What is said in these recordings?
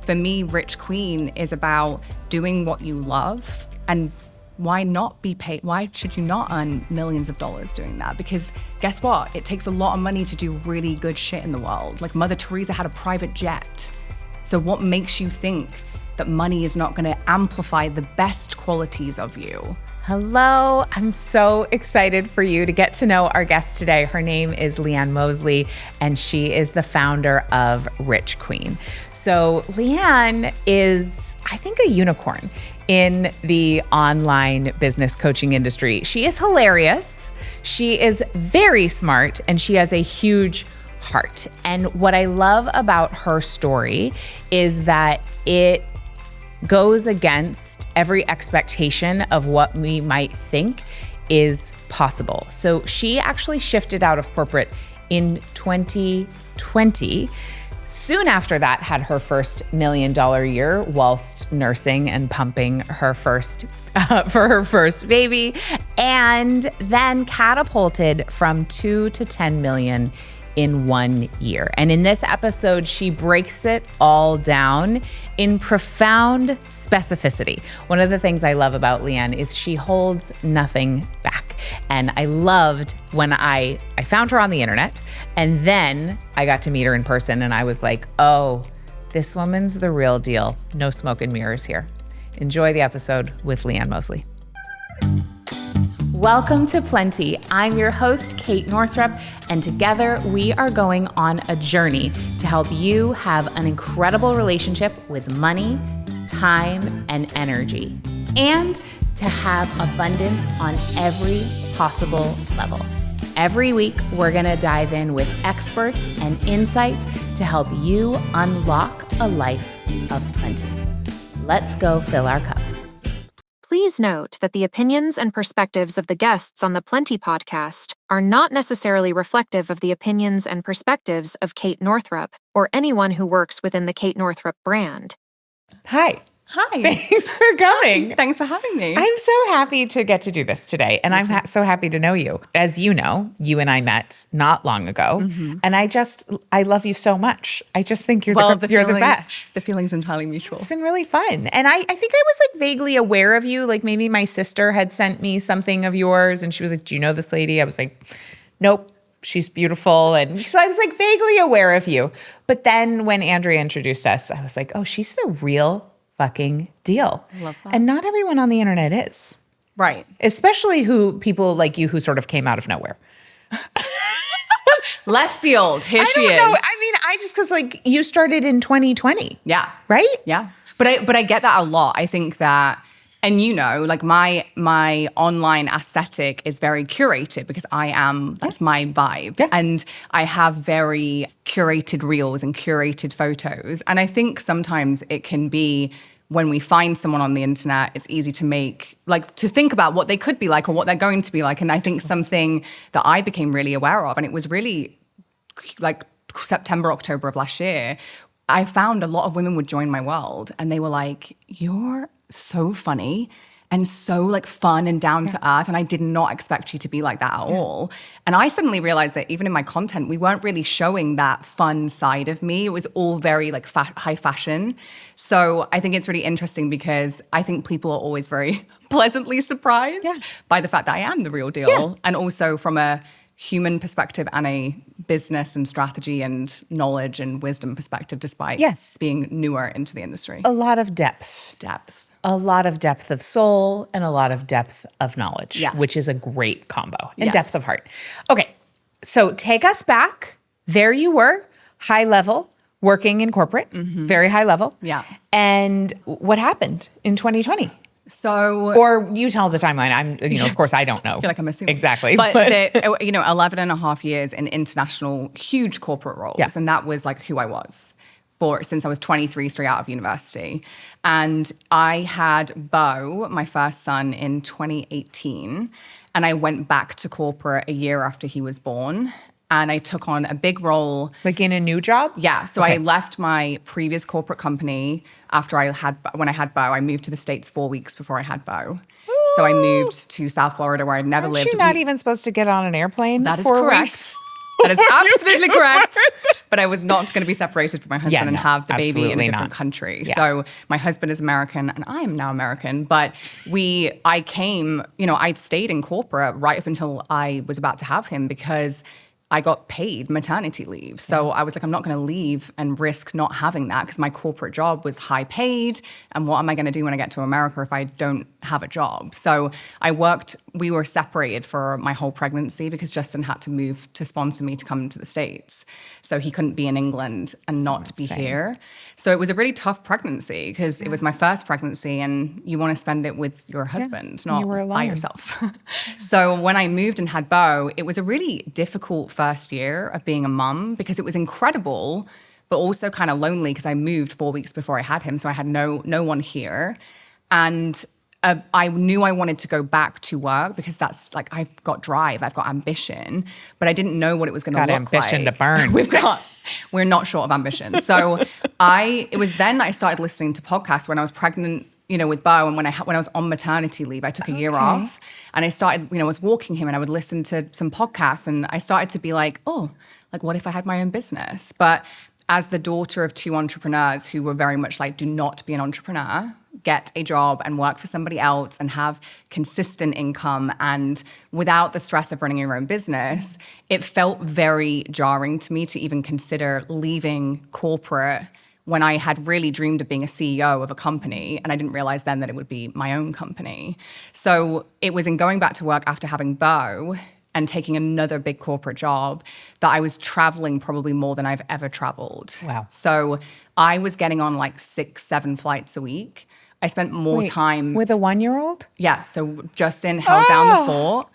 for me, Rich Queen is about doing what you love, and why not be paid? Why should you not earn millions of dollars doing that? Because guess what? It takes a lot of money to do really good shit in the world. Like Mother Teresa had a private jet. So what makes you think that money is not going to amplify the best qualities of you? Hello, I'm so excited for you to get to know our guest today. Her name is Leanne Mosley, and she is the founder of Rich Queen. So Leanne is, I think, a unicorn in the online business coaching industry. She is hilarious, she is very smart, and she has a huge heart. And what I love about her story is that it goes against every expectation of what we might think is possible. So she actually shifted out of corporate in 2020. Soon after that, had her first $1 million year whilst nursing and pumping her first for her first baby, and then catapulted from 2 to 10 million in 1 year. And in this episode, she breaks it all down in profound specificity. One of the things I love about Leanne is she holds nothing back. And I loved when I found her on the internet, and then I got to meet her in person, and I was like, oh, this woman's the real deal. No smoke and mirrors here. Enjoy the episode with Leanne Mosley. Welcome to Plenty. I'm your host, Kate Northrup, and together we are going on a journey to help you have an incredible relationship with money, time, and energy, and to have abundance on every possible level. Every week, we're gonna dive in with experts and insights to help you unlock a life of plenty. Let's go fill our cups. Please note that the opinions and perspectives of the guests on the Plenty podcast are not necessarily reflective of the opinions and perspectives of Kate Northrup or anyone who works within the Kate Northrup brand. Hi. Hi. Thanks for coming. Thanks for having me. I'm so happy to get to do this today. And I'm so happy to know you. As you know, you and I met not long ago. Mm-hmm. And I love you so much. I just think you're the best. The feeling's entirely mutual. It's been really fun. And I think I was like vaguely aware of you. Like maybe my sister had sent me something of yours and she was like, do you know this lady? I was like, nope. She's beautiful. And so I was like vaguely aware of you. But then when Andrea introduced us, I was like, oh, she's the real fucking deal. I love that. And not everyone on the internet is. Right. Especially people like you who sort of came out of nowhere. Left field. Here she is. I don't know. I mean, because like you started in 2020. Yeah. Right? Yeah. But I get that a lot. I think that, and you know, like my online aesthetic is very curated because that's my vibe. Yeah. And I have very curated reels and curated photos. And I think sometimes it can be, when we find someone on the internet, it's easy to think about what they could be like or what they're going to be like. And I think something that I became really aware of, and it was really like September, October of last year, I found a lot of women would join my world and they were like, you're so funny and so like fun and down to earth. And I did not expect you to be like that at all. And I suddenly realized that even in my content, we weren't really showing that fun side of me. It was all very like high fashion. So I think it's really interesting because I think people are always very pleasantly surprised by the fact that I am the real deal. Yeah. And also from a human perspective and a business and strategy and knowledge and wisdom perspective, despite being newer into the industry. A lot of depth. A lot of depth of soul and a lot of depth of knowledge, which is a great combo. And depth of heart. Okay, so take us back. There you were, high level, working in corporate, very high level. Yeah. And what happened in 2020? So, or you tell the timeline. Of course, I don't know. I feel like I'm assuming. Exactly. But 11 and a half years in international, huge corporate roles. Yeah. And that was like who I was since I was 23, straight out of university. And I had Beau, my first son, in 2018. And I went back to corporate a year after he was born. And I took on a big role. Like in a new job? Yeah. So I left my previous corporate company when I had Beau. I moved to the States 4 weeks before I had Beau. Ooh. So I moved to South Florida where I'd never lived. You're not even supposed to get on an airplane? That is correct. That is absolutely correct. but I was not going to be separated from my husband and have the baby in a different country. Yeah. So my husband is American and I am now American, but I came, I'd stayed in corporate right up until I was about to have him because I got paid maternity leave. So I was like, I'm not going to leave and risk not having that because my corporate job was high paid. And what am I going to do when I get to America if I don't have a job? So we were separated for my whole pregnancy because Justin had to move to sponsor me to come to the States. So he couldn't be in England and not be here. So it was a really tough pregnancy because it was my first pregnancy and you want to spend it with your husband, not by yourself. So when I moved and had Beau, it was a really difficult first year of being a mum because it was incredible, but also kind of lonely because I moved 4 weeks before I had him. So I had no one here. And I knew I wanted to go back to work because that's like, I've got drive, I've got ambition, but I didn't know what it was going to look like. Got ambition to burn. We're not short of ambition. So it was then that I started listening to podcasts when I was pregnant, with Beau, and when I was on maternity leave, I took a year off and I started, I was walking him and I would listen to some podcasts and I started to be like, oh, like what if I had my own business? But as the daughter of two entrepreneurs who were very much like, do not be an entrepreneur, get a job and work for somebody else and have consistent income and without the stress of running your own business, it felt very jarring to me to even consider leaving corporate when I had really dreamed of being a CEO of a company and I didn't realize then that it would be my own company. So it was in going back to work after having Beau and taking another big corporate job that I was traveling probably more than I've ever traveled. Wow. So I was getting on like 6-7 flights a week. I spent more time with a 1-year-old? Yeah. So Justin held down the fort.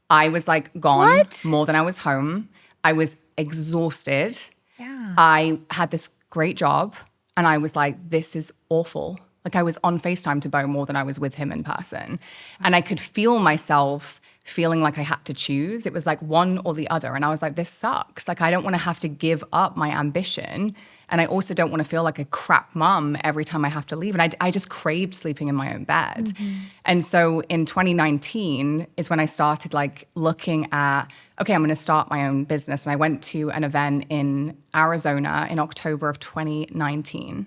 I was like gone more than I was home. I was exhausted. Yeah. I had this great job and I was like, this is awful. Like I was on FaceTime to Beau more than I was with him in person. And I could feel myself feeling like I had to choose. It was like one or the other. And I was like, this sucks. Like I don't want to have to give up my ambition. And I also don't want to feel like a crap mom every time I have to leave. And I just craved sleeping in my own bed. Mm-hmm. And so in 2019 is when I started like looking at, okay, I'm going to start my own business. And I went to an event in Arizona in October of 2019.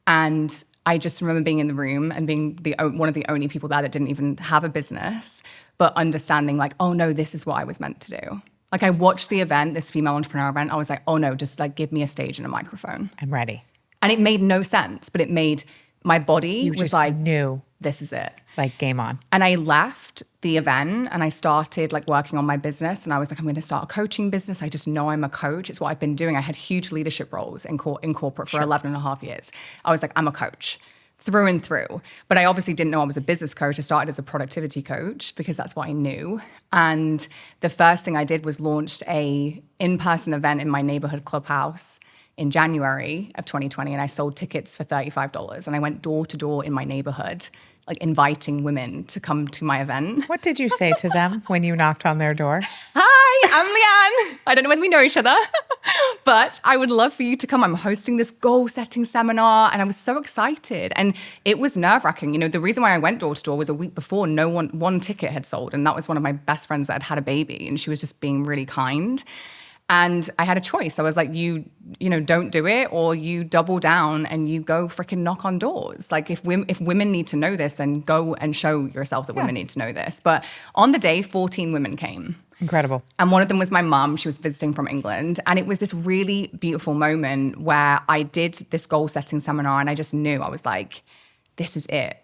And I just remember being in the room and being one of the only people there that didn't even have a business, but understanding like, oh no, this is what I was meant to do. Like I watched the event, this female entrepreneur event. I was like, oh no, just like give me a stage and a microphone. I'm ready. And it made no sense, but it made my body was like, knew this is it. Like game on. And I left the event and I started like working on my business. And I was like, I'm going to start a coaching business. I just know I'm a coach. It's what I've been doing. I had huge leadership roles in corporate for 11 and a half years. I was like, I'm a coach. Through and through. But I obviously didn't know I was a business coach. I started as a productivity coach because that's what I knew. And the first thing I did was launched a in-person event in my neighborhood clubhouse in January of 2020. And I sold tickets for $35. And I went door to door in my neighborhood, like inviting women to come to my event. What did you say to them when you knocked on their door? Hi, I'm Leanne. I don't know whether we know each other, but I would love for you to come. I'm hosting this goal-setting seminar, and I was so excited. And it was nerve-wracking. The reason why I went door to door was a week before, one ticket had sold, and that was one of my best friends that had a baby, and she was just being really kind. And I had a choice. I was like, you don't do it, or you double down and you go freaking knock on doors. Like if women need to know this, then go and show yourself that women need to know this. But on the day, 14 women came. Incredible. And one of them was my mum. She was visiting from England. And it was this really beautiful moment where I did this goal-setting seminar and I just knew, I was like, this is it.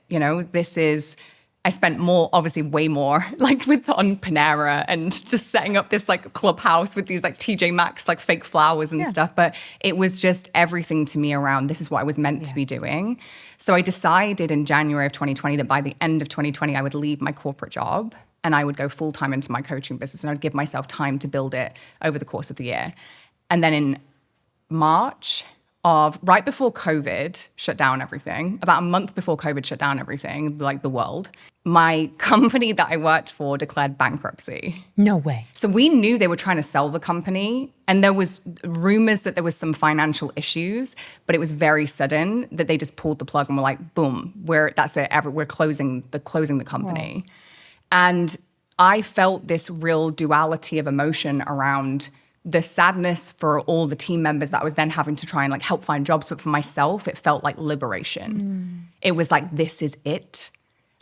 I spent obviously way more, like on Panera and just setting up this like clubhouse with these like TJ Maxx, like fake flowers and stuff. But it was just everything to me around, this is what I was meant to be doing. So I decided in January of 2020 that by the end of 2020, I would leave my corporate job and I would go full-time into my coaching business and I'd give myself time to build it over the course of the year. And then in March right before COVID shut down everything, about a month before COVID shut down everything, like the world, my company that I worked for declared bankruptcy. No way. So we knew they were trying to sell the company, and there was rumors that there was some financial issues, but it was very sudden that they just pulled the plug and were like, boom, that's it. We're closing the company. Wow. And I felt this real duality of emotion around the sadness for all the team members that I was then having to try and like help find jobs. But for myself, it felt like liberation. It was like, this is it.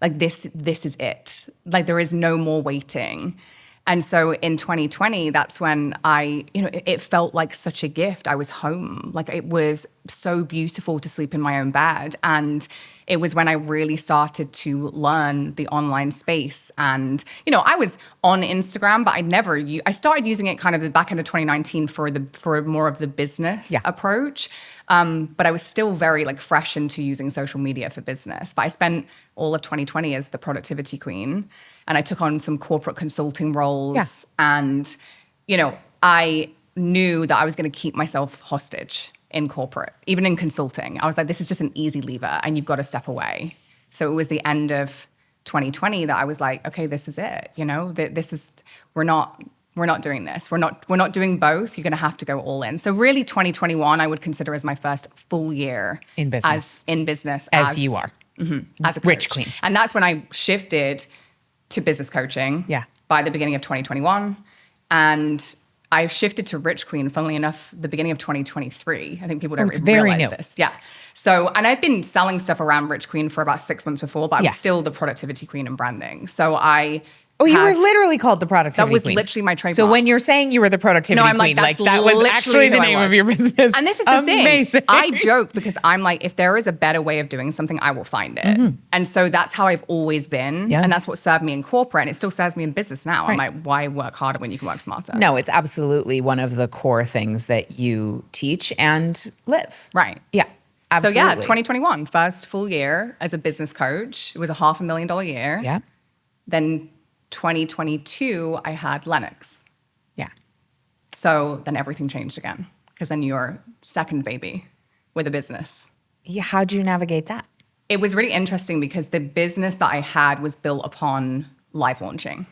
Like this is it. Like there is no more waiting. And so in 2020, that's when it felt like such a gift. I was home. Like it was so beautiful to sleep in my own bed. And it was when I really started to learn the online space. And, I was on Instagram, but I started using it kind of the back end of 2019 for more of the business approach. But I was still very like fresh into using social media for business. But I spent all of 2020 as the productivity queen. And I took on some corporate consulting roles. Yeah. And, I knew that I was going to keep myself hostage in corporate, even in consulting. I was like, this is just an easy lever and you've got to step away. So it was the end of 2020 that I was like, okay, this is it. We're not doing this. We're not doing both. You're going to have to go all in. So really 2021, I would consider as my first full year in business. As you are. As a coach. Rich queen. And that's when I shifted to business coaching by the beginning of 2021. And I shifted to Rich Queen, funnily enough, the beginning of 2023. I think people don't realize this. Yeah. So, and I've been selling stuff around Rich Queen for about 6 months before, but I was still the productivity queen in branding. So you were literally called the productivity queen. That was literally my trademark. So when you're saying you were the productivity queen, like that was actually the name of your business. And this is the thing. I joke because I'm like, if there is a better way of doing something, I will find it. And so that's how I've always been. Yeah. And that's what served me in corporate. And it still serves me in business now. Right. I'm like, why work harder when you can work smarter? No, it's absolutely one of the core things that you teach and live. Right. Yeah. Absolutely. So 2021, first full year as a business coach. It was a $500,000 year. Yeah. Then 2022, I had Lennox. Yeah. So then everything changed again because then you're second baby with a business. Yeah. How'd you navigate that? It was really interesting because the business that I had was built upon live launching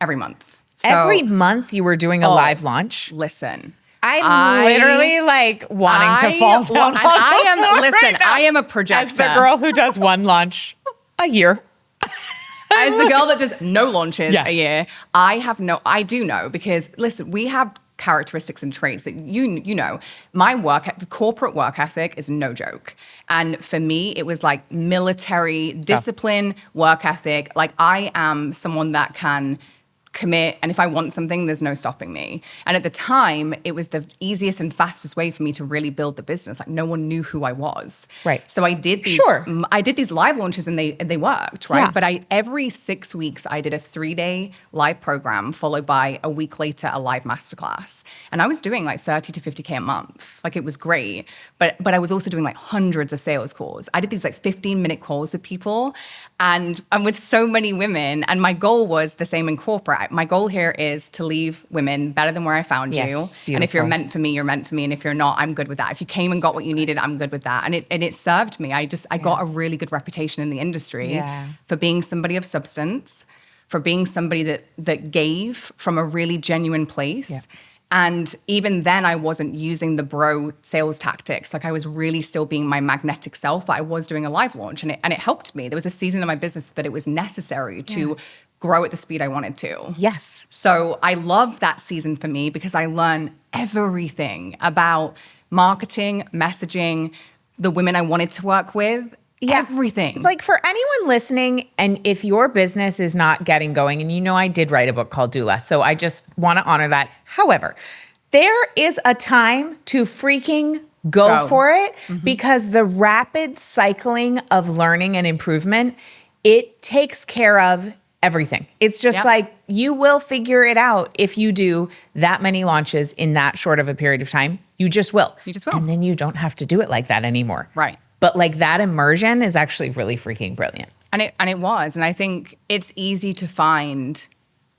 every month. So, every month you were doing a live launch? Listen. I'm literally like wanting to fall down. I am a projector. As the girl who does one launch a year. As the girl that does no launches a year, I do know because listen, we have characteristics and traits that you know. My corporate work ethic is no joke. And for me, it was like military discipline, work ethic. Like I am someone that can commit, and if I want something, there's no stopping me. And at the time, it was the easiest and fastest way for me to really build the business. Like no one knew who I was. Right. So I did these. Sure. I did these live launches, and they worked. Right. Yeah. But every 6 weeks, I did a 3-day live program followed by a week later a live masterclass, and I was doing like 30 to 50K a month. Like it was great. But I was also doing like hundreds of sales calls. I did these like 15-minute calls with people, and I'm with so many women. And my goal was the same in corporate. My goal here is to leave women better than where I found you. Beautiful. And if you're meant for me, you're meant for me. And if you're not, I'm good with that. If you came and got what you needed, I'm good with that. And it served me. I got a really good reputation in the industry for being somebody of substance, for being somebody that gave from a really genuine place. Yeah. And even then, I wasn't using the bro sales tactics. Like I was really still being my magnetic self, but I was doing a live launch, and it helped me. There was a season of my business that it was necessary to grow at the speed I wanted to. Yes. So I love that season for me because I learned everything about marketing, messaging, the women I wanted to work with. Yeah. Everything. Like for anyone listening, and if your business is not getting going, and I did write a book called Do Less, so I just want to honor that. However, there is a time to freaking go for it because the rapid cycling of learning and improvement, it takes care of everything. It's just like you will figure it out if you do that many launches in that short of a period of time. You just will. And then you don't have to do it like that anymore. Right. But like that immersion is actually really freaking brilliant. And it was. And I think it's easy to find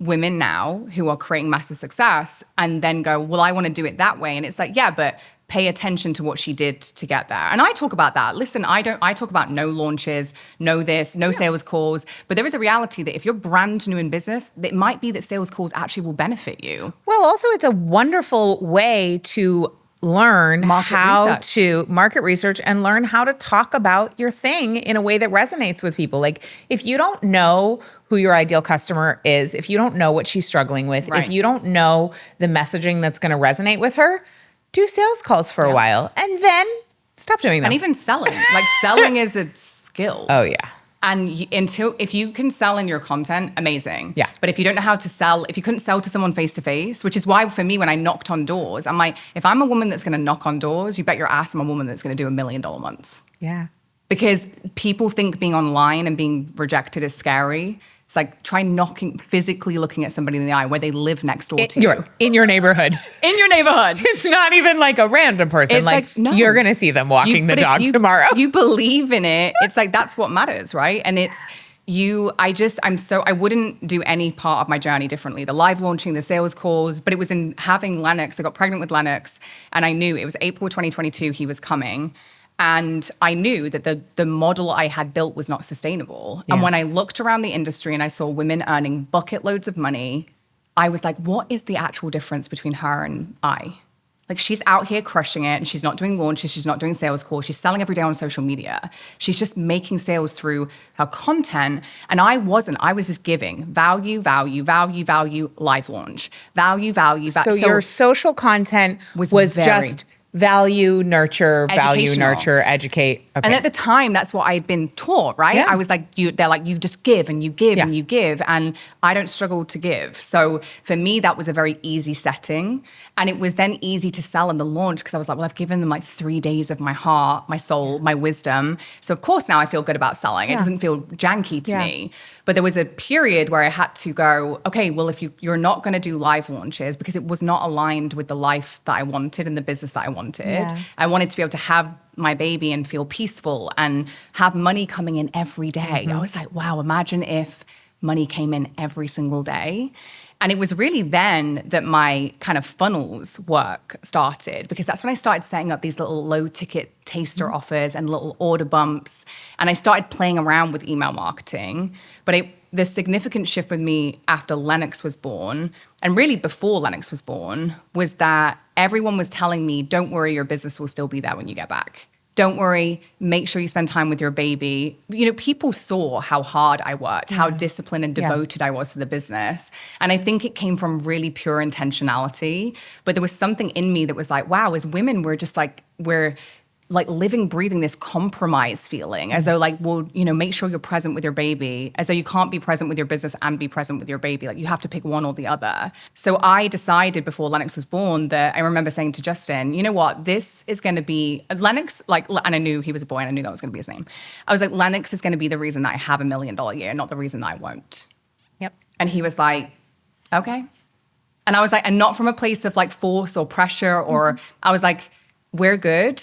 women now who are creating massive success and then go, well, I want to do it that way. And it's like, yeah, but pay attention to what she did to get there. And I talk about that. Listen, I talk about no launches, no sales calls. But there is a reality that if you're brand new in business, it might be that sales calls actually will benefit you. Well, also it's a wonderful way to learn Market research and learn how to talk about your thing in a way that resonates with people. Like if you don't know who your ideal customer is, if you don't know what she's struggling with, if you don't know the messaging that's going to resonate with her, do sales calls for a while and then stop doing them. And even selling. Like selling is a skill. Oh yeah. And if you can sell in your content, amazing. Yeah. But if you don't know how to sell, if you couldn't sell to someone face to face, which is why for me, when I knocked on doors, I'm like, if I'm a woman that's going to knock on doors, you bet your ass I'm a woman that's going to do $1 million months. Yeah. Because people think being online and being rejected is scary. It's like try physically looking at somebody in the eye where they live next door to you. In your neighborhood. In your neighborhood. It's not even like a random person. It's like no. You're going to see them walking the dog tomorrow. You believe in it. It's like, that's what matters, right? And it's I wouldn't do any part of my journey differently. The live launching, the sales calls, but it was in having Lennox. I got pregnant with Lennox and I knew it was April 2022 he was coming. And I knew that the model I had built was not sustainable. Yeah. And when I looked around the industry and I saw women earning bucket loads of money, I was like, what is the actual difference between her and I? Like she's out here crushing it and she's not doing launches, she's not doing sales calls, she's selling every day on social media. She's just making sales through her content. And I was just giving value, live launch, value. So your social content was just value, nurture, educate. Okay. And at the time, that's what I'd been taught, right? Yeah. I was like, they're like, you just give and you give and you give. And I don't struggle to give. So for me, that was a very easy setting. And it was then easy to sell in the launch because I was like, well, I've given them like 3 days of my heart, my soul, my wisdom. So of course now I feel good about selling. It doesn't feel janky to me. But there was a period where I had to go, okay, well, if you're not going to do live launches because it was not aligned with the life that I wanted and the business that I wanted. Yeah. I wanted to be able to have my baby and feel peaceful and have money coming in every day. I was like, wow, imagine if money came in every single day. And it was really then that my kind of funnels work started because that's when I started setting up these little low ticket taster offers and little order bumps. And I started playing around with email marketing. But the significant shift with me after Lennox was born, and really before Lennox was born, was that everyone was telling me, don't worry, your business will still be there when you get back. Don't worry, make sure you spend time with your baby. You know, people saw how hard I worked, how disciplined and devoted I was to the business. And I think it came from really pure intentionality. But there was something in me that was like, wow, as women, we're living, breathing this compromise feeling as though like, well, you know, make sure you're present with your baby, as though you can't be present with your business and be present with your baby. Like you have to pick one or the other. So I decided before Lennox was born that I remember saying to Justin, you know what, this is going to be Lennox, and I knew he was a boy and I knew that was going to be his name. I was like, Lennox is going to be the reason that I have $1 million year, not the reason that I won't. Yep. And he was like, okay. And I was like, and not from a place of like force or pressure or I was like, we're good.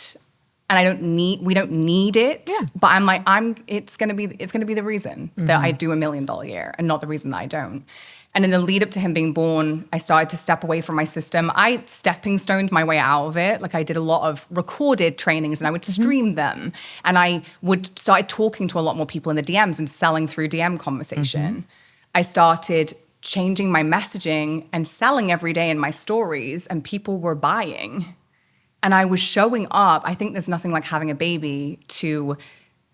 And we don't need it. Yeah. But I'm like, it's gonna be the reason that I do $1 million year and not the reason that I don't. And in the lead up to him being born, I started to step away from my system. I stepping stoned my way out of it. Like I did a lot of recorded trainings and I would stream them. And I would start talking to a lot more people in the DMs and selling through DM conversation. I started changing my messaging and selling every day in my stories and people were buying. And I was showing up. I think there's nothing like having a baby to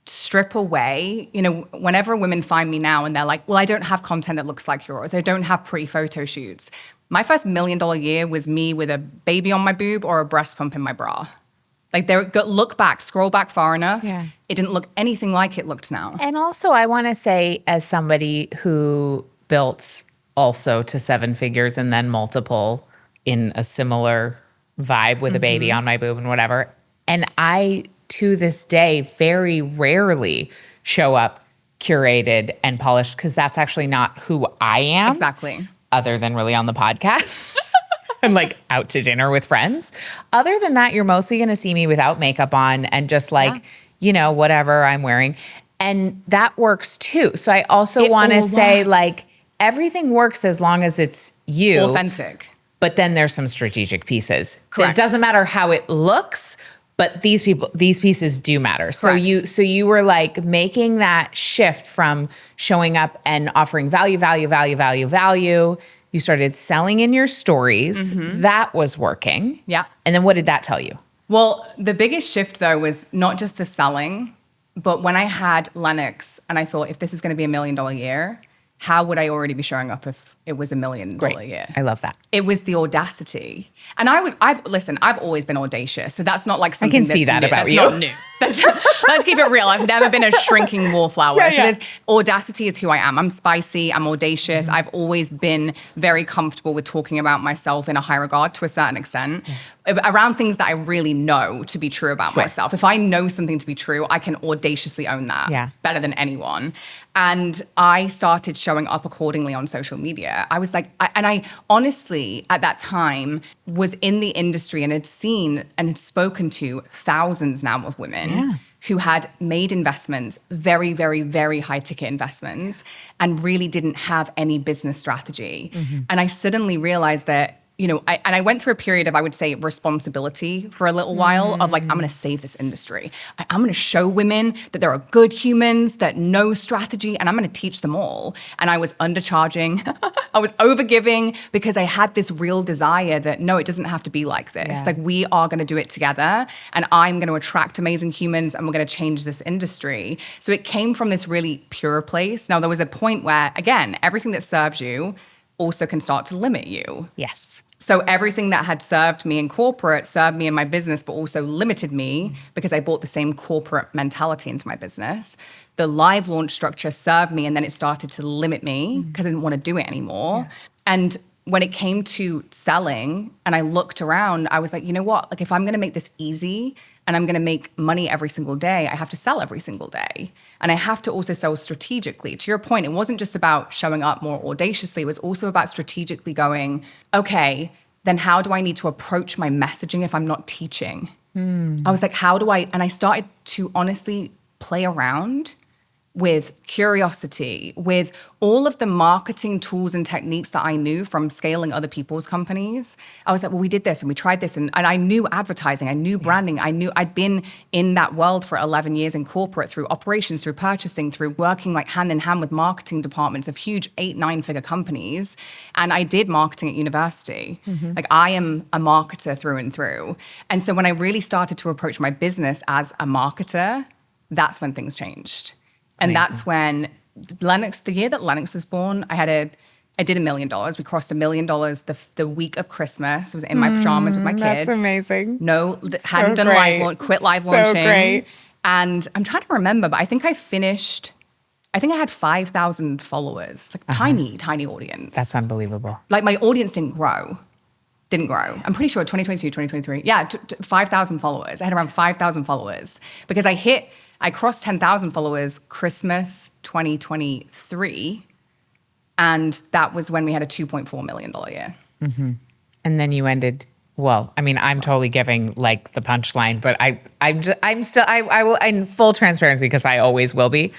strip away. You know, whenever women find me now and they're like, well, I don't have content that looks like yours. I don't have pretty photo shoots. My first $1 million year was me with a baby on my boob or a breast pump in my bra. Like look back, scroll back far enough. Yeah. It didn't look anything like it looked now. And also I want to say as somebody who built also to 7 figures and then multiple in a similar vibe with a baby on my boob and whatever. And I, to this day, very rarely show up curated and polished because that's actually not who I am. Exactly. Other than really on the podcast. I'm like out to dinner with friends. Other than that, you're mostly going to see me without makeup on and just like, you know, whatever I'm wearing. And that works too. So I also want to say like everything works as long as it's you. Authentic. But then there's some strategic pieces. Correct. It doesn't matter how it looks, but these pieces do matter. Correct. So you were like making that shift from showing up and offering value You started selling in your stories. That was working. Yeah. And then what did that tell you? Well, the biggest shift though was not just the selling, but when I had Lennox and I thought, if this is going to be $1 million year, how would I already be showing up if it was $1 million year? I love that. It was the audacity. And I've always been audacious. So that's not like something I can see that new. about that's you. Not new. Let's keep it real. I've never been a shrinking wallflower. Yeah, so there's audacity is who I am. I'm spicy. I'm audacious. I've always been very comfortable with talking about myself in a high regard to a certain extent around things that I really know to be true about myself. If I know something to be true, I can audaciously own that better than anyone. And I started showing up accordingly on social media. I was like, I honestly, at that time, was in the industry and had seen and had spoken to thousands now of women who had made investments, very, very, very high ticket investments, and really didn't have any business strategy. And I suddenly realized that, you know, I went through a period of, I would say, responsibility for a little while of like, I'm going to save this industry. I'm going to show women that there are good humans that know strategy, and I'm going to teach them all. And I was undercharging. I was overgiving because I had this real desire that, no, it doesn't have to be like this. Yeah. Like, we are going to do it together, and I'm going to attract amazing humans, and we're going to change this industry. So it came from this really pure place. Now, there was a point where, again, everything that serves you also can start to limit you. Yes. So everything that had served me in corporate served me in my business, but also limited me because I brought the same corporate mentality into my business. The live launch structure served me, and then it started to limit me because I didn't want to do it anymore. And when it came to selling and I looked around, I was like, you know what? Like, if I'm going to make this easy and I'm going to make money every single day, I have to sell every single day. And I have to also sell strategically. To your point, it wasn't just about showing up more audaciously. It was also about strategically going, okay, then how do I need to approach my messaging if I'm not teaching? I was like, and I started to honestly play around with curiosity, with all of the marketing tools and techniques that I knew from scaling other people's companies. I was like, well, we did this and we tried this. And I knew advertising, I knew branding. I knew I'd been in that world for 11 years in corporate, through operations, through purchasing, through working like hand in hand with marketing departments of huge 8-9 figure companies. And I did marketing at university. Like, I am a marketer through and through. And so when I really started to approach my business as a marketer, that's when things changed. And that's when Lennox, the year that Lennox was born, I did $1 million. We crossed $1 million the week of Christmas. I was in my pajamas with my kids. That's amazing. Hadn't done live launch, quit live launching. Great. And I'm trying to remember, but I think I had 5,000 followers, like tiny audience. That's unbelievable. Like, my audience didn't grow. I'm pretty sure 2022, 2023. Yeah, 5,000 followers. I had around 5,000 followers because I crossed 10,000 followers Christmas 2023, and that was when we had a $2.4 million year. And then you ended, well, I mean, I'm totally giving like the punchline, but I will, in full transparency, because I always will be,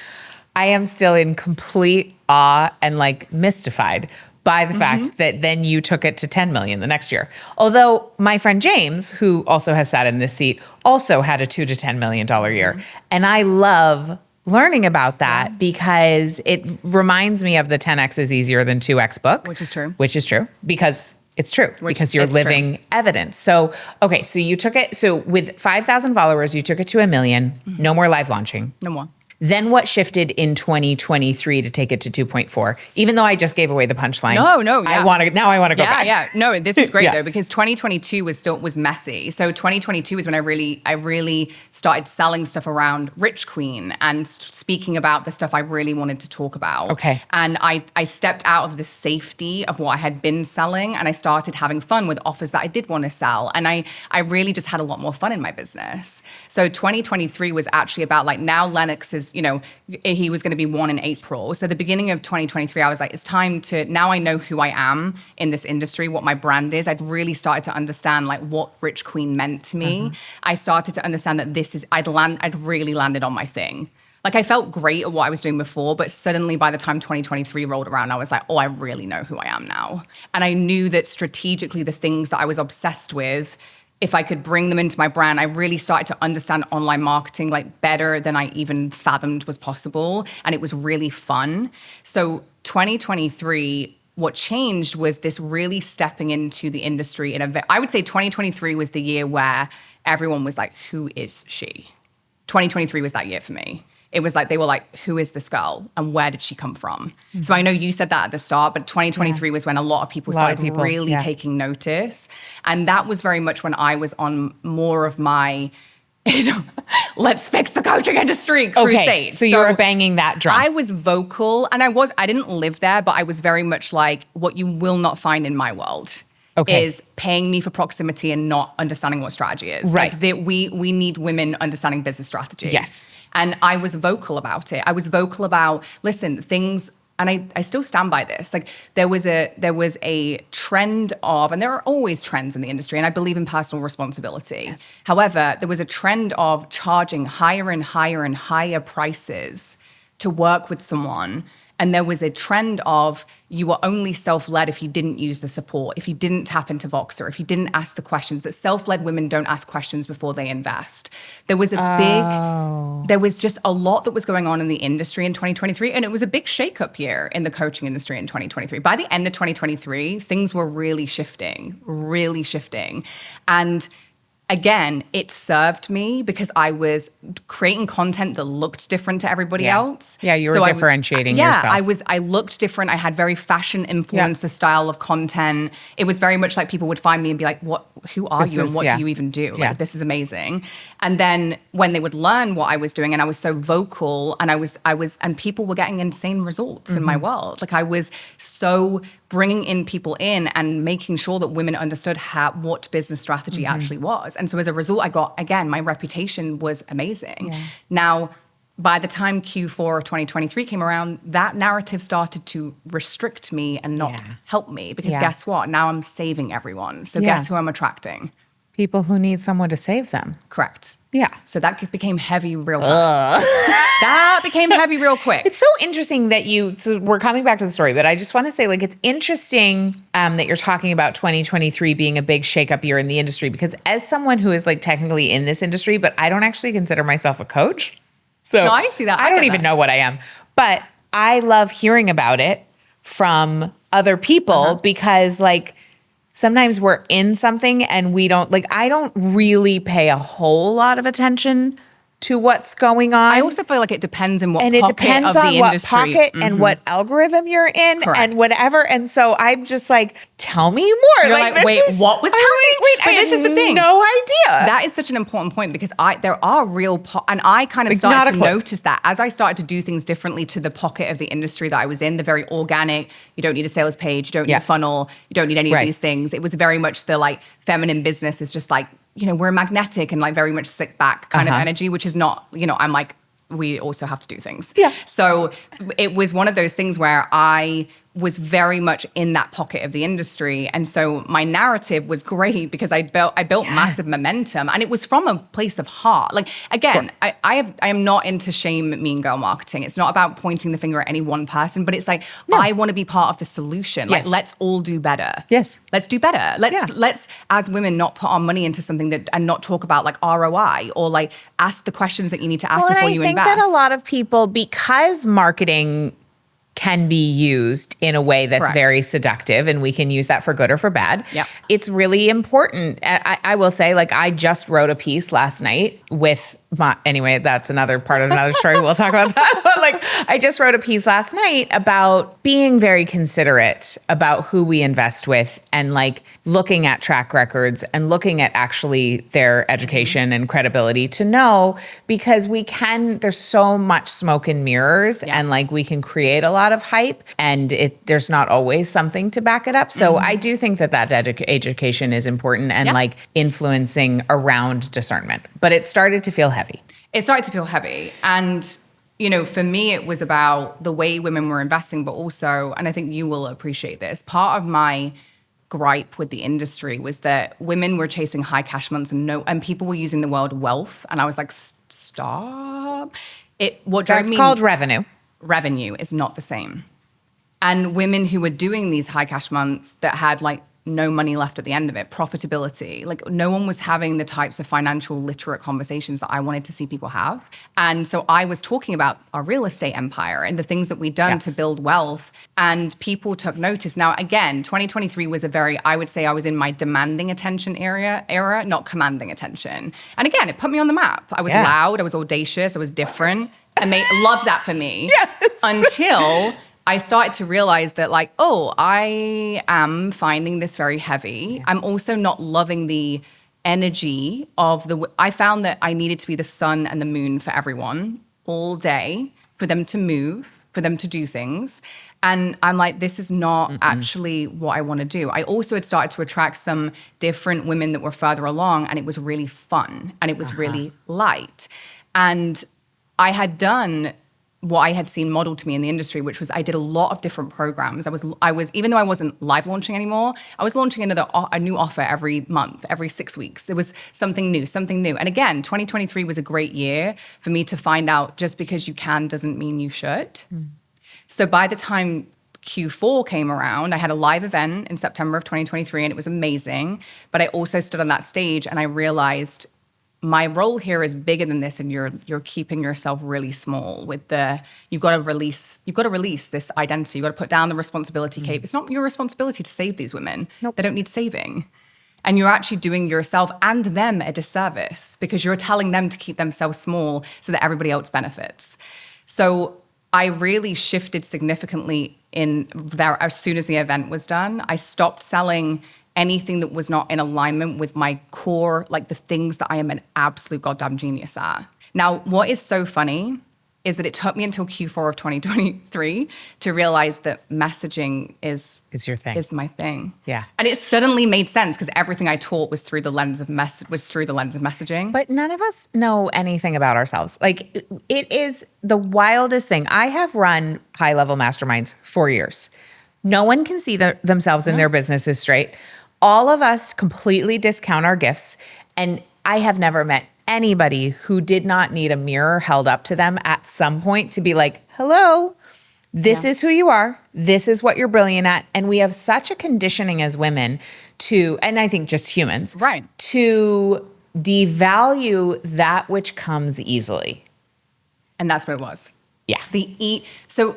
I am still in complete awe and like mystified by the fact that then you took it to 10 million the next year. Although my friend James, who also has sat in this seat, also had a $2 to $10 million year. And I love learning about that because it reminds me of the 10X is easier than 2X book. Which is true. Because it's true. Because you're living evidence. So, okay, so you took it, so with 5,000 followers, you took it to 1 million, no more live launching. No more. Then what shifted in 2023 to take it to 2.4? Even though I just gave away the punchline. No. Yeah. I want to go back. Yeah. No, this is great though, because 2022 was messy. So 2022 is when I really started selling stuff around Rich Queen and speaking about the stuff I really wanted to talk about. Okay. And I stepped out of the safety of what I had been selling, and I started having fun with offers that I did want to sell. And I really just had a lot more fun in my business. So 2023 was actually about, like, now Lennox is, he was going to be 1 in April. So the beginning of 2023, I was like, it's time to, now I know who I am in this industry, what my brand is. I'd really started to understand like what Rich Queen meant to me. I started to understand that I'd really landed on my thing. Like, I felt great at what I was doing before, but suddenly by the time 2023 rolled around, I was like, oh, I really know who I am now. And I knew that strategically the things that I was obsessed with, if I could bring them into my brand, I really started to understand online marketing like better than I even fathomed was possible. And it was really fun. So 2023 what changed was this really stepping into the industry I would say 2023 was the year where everyone was like, who is she? 2023 was that year for me. It was like, they were like, who is this girl and where did she come from? So I know you said that at the start, but 2023 was when a lot of people started really taking notice. And that was very much when I was on more of my, let's fix the coaching industry crusade. So you were banging that drum. I was vocal, and I didn't live there, but I was very much like, what you will not find in my world is paying me for proximity and not understanding what strategy is. Right. Like we need women understanding business strategy. Yes. And I was vocal about it. I was vocal about, listen, things, and I still stand by this. Like there was a trend of, and there are always trends in the industry, and I believe in personal responsibility. Yes. However, there was a trend of charging higher and higher and higher prices to work with someone. And there was a trend of you were only self-led if you didn't use the support, if you didn't tap into Voxer, if you didn't ask the questions, that self-led women don't ask questions before they invest. There was there was just a lot that was going on in the industry in 2023. And it was a big shakeup year in the coaching industry in 2023. By the end of 2023, things were really shifting. And again, it served me because I was creating content that looked different to everybody else. Yeah, you were differentiating yourself. I looked different. I had very fashion influencer style of content. It was very much like people would find me and be like, who are you and what do you even do? Like, this is amazing. And then when they would learn what I was doing, and I was so vocal, and and people were getting insane results in my world. Like I was so bringing in people in and making sure that women understood what business strategy actually was. And so as a result, my reputation was amazing. Yeah. Now, by the time Q4 of 2023 came around, that narrative started to restrict me and not help me, because guess what? Now I'm saving everyone. So guess who I'm attracting? People who need someone to save them. Correct. Yeah. So that became heavy real fast. That became heavy real quick. It's so interesting that so we're coming back to the story, but I just want to say, like, it's interesting that you're talking about 2023 being a big shakeup year in the industry, because as someone who is like technically in this industry, but I don't actually consider myself a coach. So no, I see that. I don't even know what I am, but I love hearing about it from other people because like, sometimes we're in something and I don't really pay a whole lot of attention to what's going on. I also feel like it depends on what and pocket it depends of on the what industry. pocket and what algorithm you're in. Correct. And whatever. And so I'm just like, tell me more. You're like, wait, what was happening? But this is the thing. No idea. That is such an important point, because there are real, and I kind of started to notice that as I started to do things differently to the pocket of the industry that I was in, the very organic, you don't need a sales page, you don't need a funnel, you don't need any of these things. It was very much the like feminine business is just like, we're magnetic and like very much sit back kind of energy, which is not, I'm like, we also have to do things. Yeah. So it was one of those things where I was very much in that pocket of the industry. And so my narrative was great because I built massive momentum, and it was from a place of heart. Like, again, I am not into shame mean girl marketing. It's not about pointing the finger at any one person, but it's like, I want to be part of the solution. Like, let's all do better. Yes. Let's do better. Let's as women not put our money into something and not talk about like ROI or like ask the questions that you need to ask before you invest. I think that a lot of people, because marketing can be used in a way that's very seductive, and we can use that for good or for bad. Yep. It's really important. I will say, like, I just wrote a piece last night with anyway, that's another part of another story. We'll talk about that. But like, I just wrote a piece last night about being very considerate about who we invest with, and like looking at track records and looking at actually their education and credibility to know, because there's so much smoke and mirrors, and like we can create a lot of hype, and there's not always something to back it up. So I do think that education is important, and like influencing around discernment. But it started to feel heavy. It started to feel heavy. And, for me, it was about the way women were investing, but also, and I think you will appreciate this, part of my gripe with the industry was that women were chasing high cash months and people were using the word wealth. And I was like, stop. That's called revenue. Revenue is not the same. And women who were doing these high cash months that had like no money left at the end of it, profitability. Like no one was having the types of financial literate conversations that I wanted to see people have. And so I was talking about our real estate empire and the things that we'd done to build wealth, and people took notice. Now, again, 2023 was I would say I was in my demanding attention era, not commanding attention. And again, it put me on the map. I was loud, I was audacious, I was different. And loved that for me. Until I started to realize that like, oh, I am finding this very heavy. Yeah. I'm also not loving the energy of I found that I needed to be the sun and the moon for everyone all day, for them to move, for them to do things. And I'm like, this is not actually what I want to do. I also had started to attract some different women that were further along, and it was really fun and it was really light. And I had done what I had seen modeled to me in the industry, which was I did a lot of different programs. I was even though I wasn't live launching anymore, I was launching a new offer every month, every 6 weeks. There was something new. And again, 2023 was a great year for me to find out just because you can doesn't mean you should. So by the time Q4 came around, I had a live event in September of 2023 and it was amazing. But I also stood on that stage and I realized my role here is bigger than this, and you're keeping yourself really small with you've got to release this identity. You've got to put down the responsibility cape. It's not your responsibility to save these women. Nope. They don't need saving. And you're actually doing yourself and them a disservice because you're telling them to keep themselves small so that everybody else benefits. So I really shifted significantly in there as soon as the event was done. I stopped selling anything that was not in alignment with my core, like the things that I am an absolute goddamn genius at. Now, what is so funny is that it took me until Q4 of 2023 to realize that messaging is your thing. Is my thing. Yeah. And it suddenly made sense because everything I taught was through the lens of messaging. But none of us know anything about ourselves. Like it is the wildest thing. I have run high-level masterminds for years. No one can see themselves in their businesses straight. All of us completely discount our gifts. And I have never met anybody who did not need a mirror held up to them at some point to be like, hello, this is who you are. This is what you're brilliant at. And we have such a conditioning as women and I think just humans, right, to devalue that which comes easily. And that's what it was. Yeah. So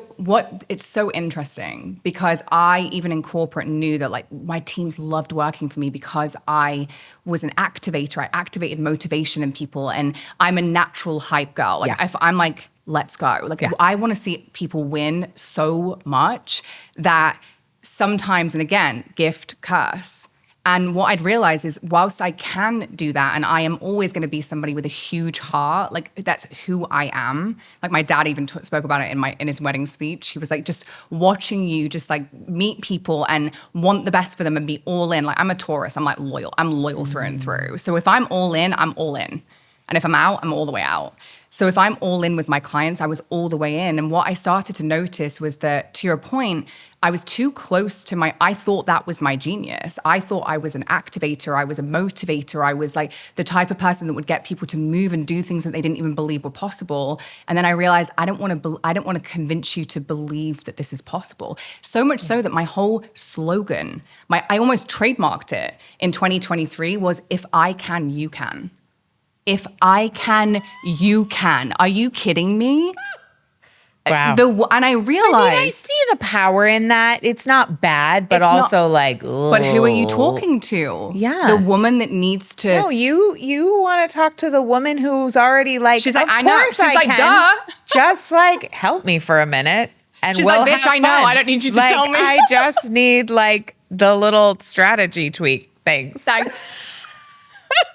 it's so interesting because I, even in corporate, knew that like my teams loved working for me because I was an activator. I activated motivation in people and I'm a natural hype girl. Like if I'm like, let's go. Like I want to see people win so much that sometimes, and again, gift, curse. And what I'd realize is whilst I can do that, and I am always going to be somebody with a huge heart, like that's who I am. Like my dad even spoke about it in his wedding speech. He was like, just watching you just like meet people and want the best for them and be all in. Like I'm a Taurus, I'm like loyal. I'm loyal through and through. So if I'm all in, I'm all in. And if I'm out, I'm all the way out. So if I'm all in with my clients, I was all the way in. And what I started to notice was that, to your point, I was too close to I thought that was my genius. I thought I was an activator. I was a motivator. I was like the type of person that would get people to move and do things that they didn't even believe were possible. And then I realized I don't want to convince you to believe that this is possible. So much so that my whole slogan, I almost trademarked it in 2023 was, if I can, you can. If I can, you can. Are you kidding me? Wow. And I realized. I see the power in that. It's not bad, but also not, like, ugh. But who are you talking to? Yeah. The woman that needs to. No, you want to talk to the woman who's already like, she's like, I know. She's like, duh. Just like, help me for a minute. And she's we'll like, bitch, I know. I don't need you to tell me. I just need like the little strategy tweak things. Thanks.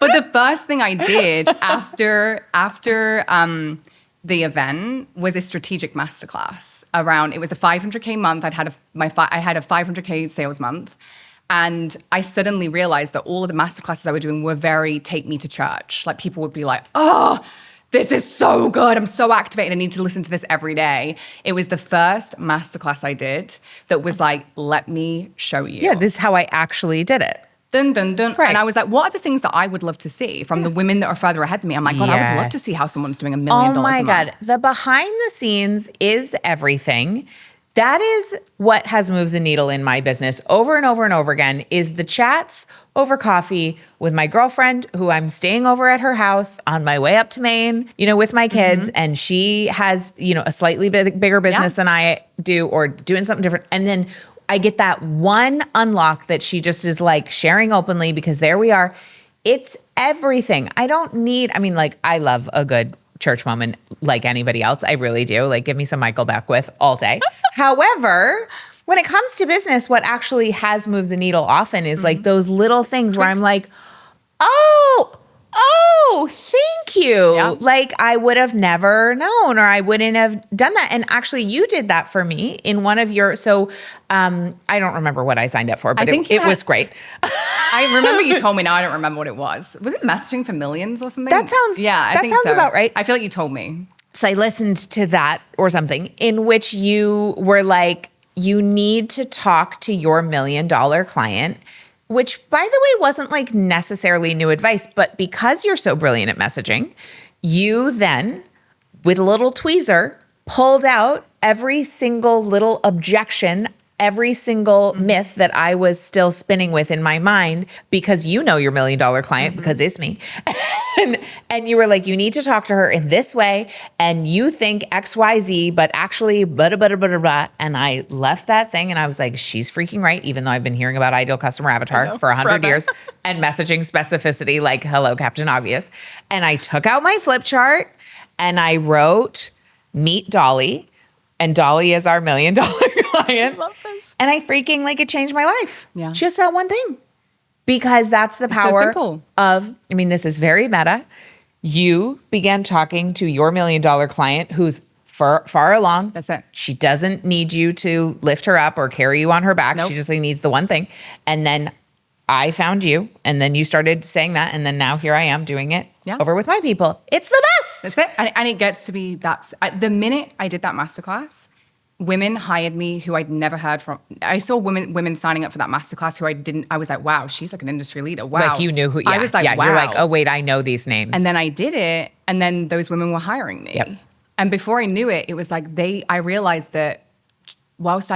But the first thing I did after the event was a strategic masterclass around. It was the 500K month. I had a 500K sales month, and I suddenly realized that all of the masterclasses I was doing were very take me to church. Like people would be like, oh, this is so good. I'm so activated. I need to listen to this every day. It was the first masterclass I did that was like, let me show you. Yeah, this is how I actually did it. Dun, dun, dun. Right. And I was like, what are the things that I would love to see from the women that are further ahead of me? I'm like, God, I would love to see how someone's doing $1 million a month. Oh my God. The behind the scenes is everything. That is what has moved the needle in my business over and over and over again is the chats over coffee with my girlfriend who I'm staying over at her house on my way up to Maine, with my kids. And she has, a slightly bigger business than I do or doing something different. And then I get that one unlock that she just is like sharing openly because there we are. It's everything. I don't need, I love a good church moment like anybody else. I really do. Like, give me some Michael Beckwith all day. However, when it comes to business, what actually has moved the needle often is like those little things where I'm like, oh, thank you. Yeah. Like I would have never known or I wouldn't have done that. And actually you did that for me in one of your, I don't remember what I signed up for, but it was great. I remember you told me. Now I don't remember what it was. Was it messaging for millions or something? That sounds so. About right. I feel like you told me. So I listened to that or something in which you were like, you need to talk to your $1 million client, which by the way, wasn't like necessarily new advice, but because you're so brilliant at messaging, you then with a little tweezer pulled out every single little objection, every single myth that I was still spinning with in my mind because your $1 million client, because it's me. And you were like, you need to talk to her in this way. And you think XYZ, but actually, blah, blah, blah, blah, blah. And I left that thing and I was like, she's freaking right. Even though I've been hearing about ideal customer avatar for 100 years and messaging specificity, like, hello, Captain Obvious. And I took out my flip chart and I wrote, meet Dolly. And Dolly is our $1 million client. I love this. And I freaking it changed my life. Yeah. Just that one thing. Because that's the power of, this is very meta. You began talking to your $1 million client who's far along. That's it. She doesn't need you to lift her up or carry you on her back. Nope. She just needs the one thing. And then I found you and then you started saying that. And then now here I am doing it over with my people. It's the best. That's it. And it gets to be the minute I did that masterclass, women hired me who I'd never heard from. I saw women signing up for that masterclass who I was like, wow, she's like an industry leader. Wow. Like you knew who, I was like, wow. You're like, oh wait, I know these names. And then I did it. And then those women were hiring me. Yep. And before I knew it, it was like I realized that whilst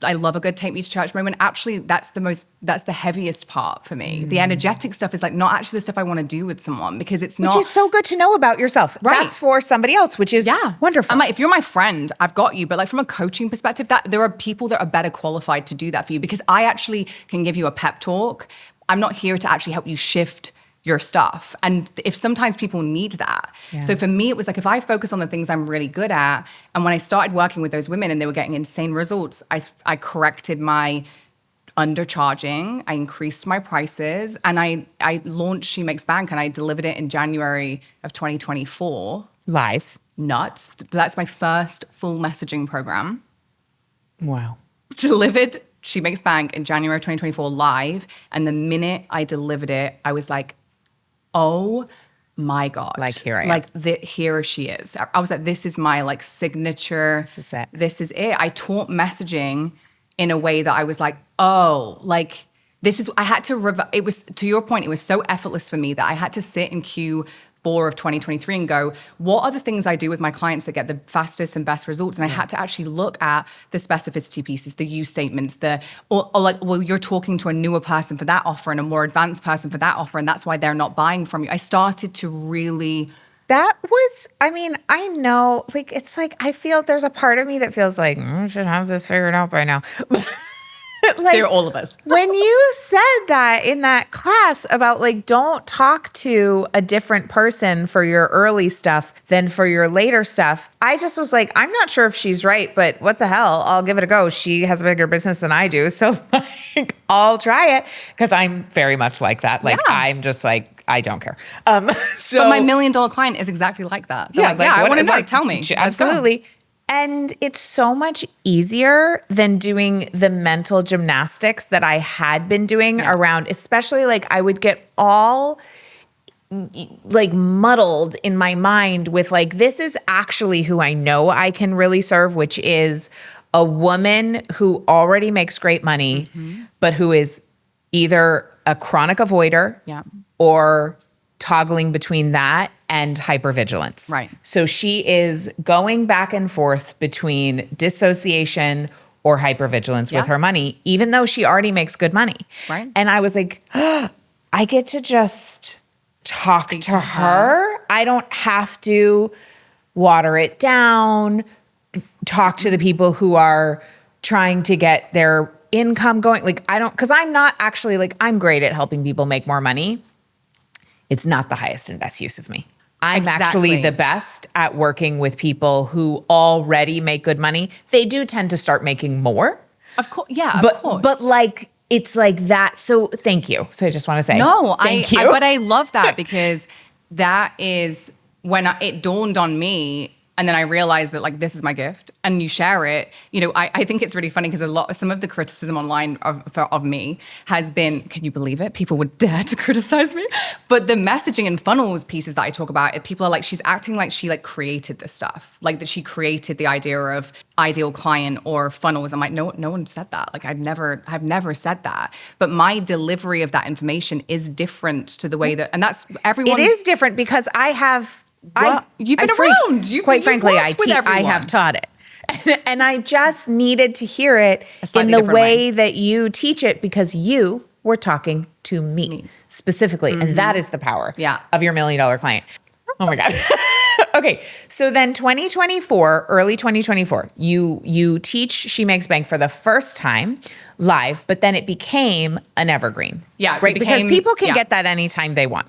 I love a good take me to church moment. Actually, that's the heaviest part for me. The energetic stuff is like not actually the stuff I want to do with someone because it's not. Which is so good to know about yourself. Right. That's for somebody else, which is wonderful. I'm like, if you're my friend, I've got you. But like from a coaching perspective, that there are people that are better qualified to do that for you because I actually can give you a pep talk. I'm not here to actually help you shift your stuff. And if sometimes people need that. Yeah. So for me, it was like, if I focus on the things I'm really good at, and when I started working with those women and they were getting insane results, I corrected my undercharging, I increased my prices, and I launched She Makes Bank and I delivered it in January of 2024. Live. Nuts. That's my first full messaging program. Wow. Delivered She Makes Bank in January of 2024 live. And the minute I delivered it, I was like, oh my God. Like here I am. Here she is. I was like, this is my signature. This is it. This is it. I taught messaging in a way that I was like, oh, this is, I had to, it was, to your point, it was so effortless for me that I had to sit in Q4 of 2023 and go, what are the things I do with my clients that get the fastest and best results? And I had to actually look at the specificity pieces, the use statements, you're talking to a newer person for that offer and a more advanced person for that offer, and that's why they're not buying from you. I started to really... That was, I know, it's I feel there's a part of me that feels like, I should have this figured out by now. They're all of us. When you said that in that class about don't talk to a different person for your early stuff than for your later stuff, I just was like, I'm not sure if she's right, but what the hell? I'll give it a go. She has a bigger business than I do. So I'll try it because I'm very much like that. I'm just I don't care. But my $1 million client is exactly like that. They're I want to know. Tell me. Absolutely. And it's so much easier than doing the mental gymnastics that I had been doing around, especially I would get all muddled in my mind with this is actually who I know I can really serve, which is a woman who already makes great money, but who is either a chronic avoider or toggling between that and hypervigilance. Right. So she is going back and forth between dissociation or hypervigilance with her money, even though she already makes good money. Right. And I was like, I get to just talk to her. I don't have to water it down, talk to the people who are trying to get their income going. Like, I don't, because I'm not actually, like, I'm great at helping people make more money. It's not the highest and best use of me. I'm actually the best at working with people who already make good money. They do tend to start making more. Of course. Yeah, of course. But like, it's like that. So thank you. So I just want to say, thank you. But I love that because that is when it dawned on me. And then I realized that like, this is my gift and you share it. You know, I think it's really funny because some of the criticism online of me has been, can you believe it? People would dare to criticize me. But the messaging and funnels pieces that I talk about, people are like, she's acting like she like created this stuff. Like that she created the idea of ideal client or funnels. I'm like, no one said that. Like I've never said that. But my delivery of that information is different to the way that, and that's everyone. It is different because you've been around. Quite frankly, I have taught it. And I just needed to hear it in the way that you teach it because you were talking to me specifically. And that is the power of your $1 million client. Oh my God. Okay. So then 2024, early 2024, you teach She Makes Bank for the first time live, but then it became an evergreen. Yeah. Right. Because people can get that anytime they want.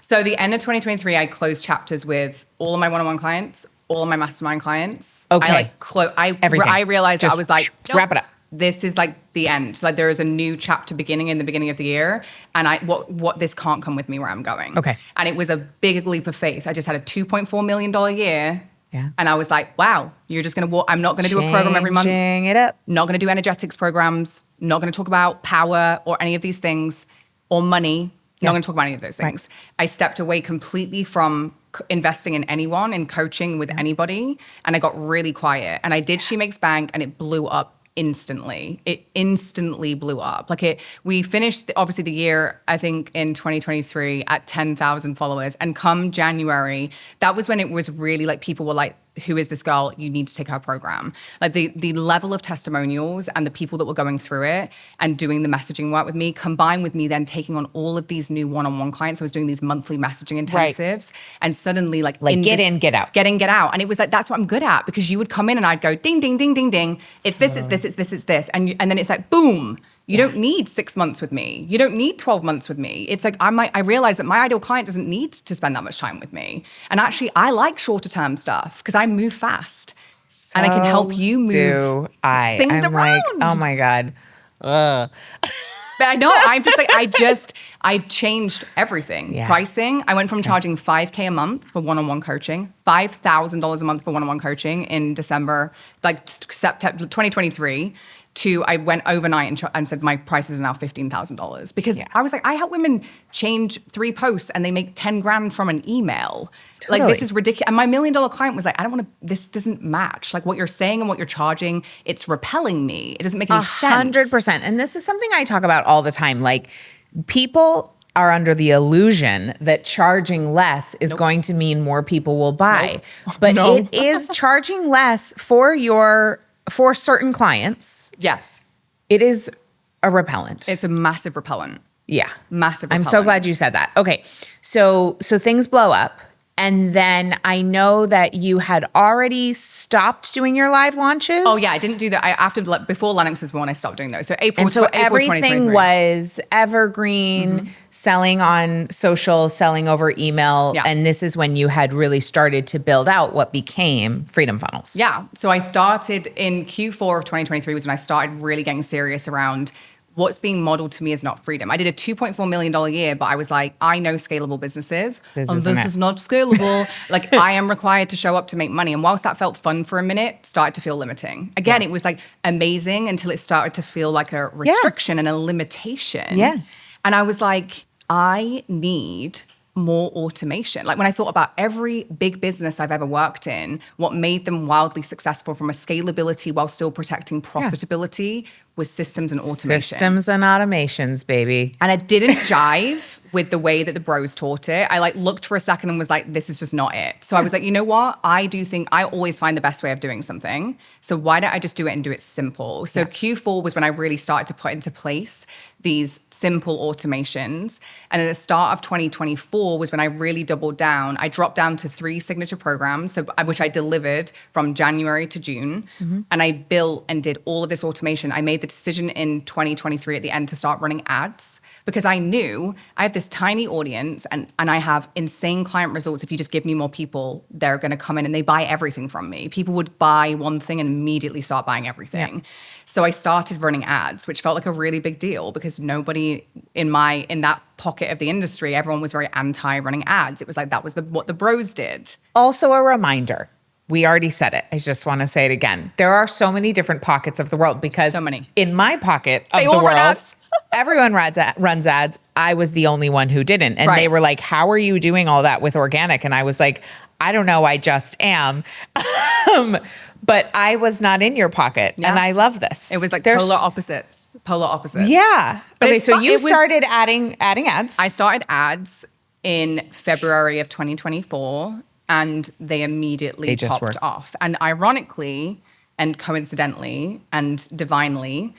So the end of 2023, I closed chapters with all of my one-on-one clients, all of my mastermind clients. Okay. I realized Just I was like, wrap it up. This is like the end. Like there is a new chapter beginning in the beginning of the year. And what this can't come with me where I'm going. Okay. And it was a big leap of faith. I just had a $2.4 million year. Yeah. And I was like, wow, you're just going to I'm not going to do a program every month. Changing it up. Not going to do energetics programs. Not going to talk about power or any of these things or money. Not going to talk about any of those things. Right. I stepped away completely from investing in anyone and coaching with anybody. And I got really quiet. And I did She Makes Bank and it blew up instantly. It instantly blew up. We finished obviously the year, I think in 2023 at 10,000 followers. And come January, that was when it was really like people were like, who is this girl? You need to take her program. Like the level of testimonials and the people that were going through it and doing the messaging work with me, combined with me then taking on all of these new one-on-one clients. I was doing these monthly messaging intensives and suddenly like get in, get out. Get in, get out. And it was like, that's what I'm good at because you would come in and I'd go ding, ding, ding, ding, ding. It's this, it's this, it's this, it's this. And then it's like, boom. You don't need 6 months with me. You don't need 12 months with me. It's like I realize that my ideal client doesn't need to spend that much time with me. And actually, I like shorter term stuff because I move fast. And I can help you move things I'm around. Like, oh my God. But I know, I'm just like, I changed everything. Yeah. Pricing, I went from charging $5,000 a month for one-on-one coaching, $5,000 a month for one-on-one coaching in December, like September 2023, to I went overnight and said my prices are now $15,000 because I was like, I help women change 3 posts and they make 10 grand from an email. Totally. Like this is ridiculous. And my $1 million client was like, I don't want to, this doesn't match. Like what you're saying and what you're charging, it's repelling me. It doesn't make any sense. 100%. And this is something I talk about all the time. Like people are under the illusion that charging less is going to mean more people will buy. But it is charging less for certain clients. Yes. It is a repellent. It's a massive repellent. Yeah. Massive repellent. I'm so glad you said that. Okay. So things blow up. And then I know that you had already stopped doing your live launches. Oh yeah, I didn't do that. Before Lennox was born, I stopped doing those. So April everything was evergreen, selling on social, selling over email. Yeah. And this is when you had really started to build out what became Freedom Funnels. Yeah. So I started in Q4 of 2023 was when I started really getting serious around what's being modeled to me is not freedom. I did a $2.4 million year, but I was like, I know scalable businesses. This is not scalable. Like I am required to show up to make money. And whilst that felt fun for a minute, started to feel limiting. Again, it was like amazing until it started to feel like a restriction and a limitation. Yeah. And I was like, I need more automation. Like when I thought about every big business I've ever worked in, what made them wildly successful from a scalability while still protecting profitability was systems and automation. Systems and automations, baby. And it didn't jive with the way that the bros taught it. I like looked for a second and was like, this is just not it. So I was like, you know what? I do think I always find the best way of doing something. So why don't I just do it and do it simple? So Q4 was when I really started to put into place these simple automations. And at the start of 2024 was when I really doubled down. I dropped down to 3 signature programs, which I delivered from January to June. And I built and did all of this automation. I made the decision in 2023 at the end to start running ads because I knew I have this tiny audience and I have insane client results. If you just give me more people, they're going to come in and they buy everything from me. People would buy one thing and immediately start buying everything. Yeah. So I started running ads, which felt like a really big deal because nobody in that pocket of the industry, everyone was very anti running ads. It was like that was what the bros did. Also a reminder, we already said it. I just want to say it again. There are so many different pockets of the world because so many. In my pocket of the world, everyone runs ads. I was the only one who didn't. And they were like, how are you doing all that with organic? And I was like, I don't know. I just am. But I was not in your pocket. Yeah. And I love this. It was like polar opposites. Yeah. But okay, so you started adding ads. I started ads in February of 2024 and they immediately popped off. And ironically and coincidentally and divinely,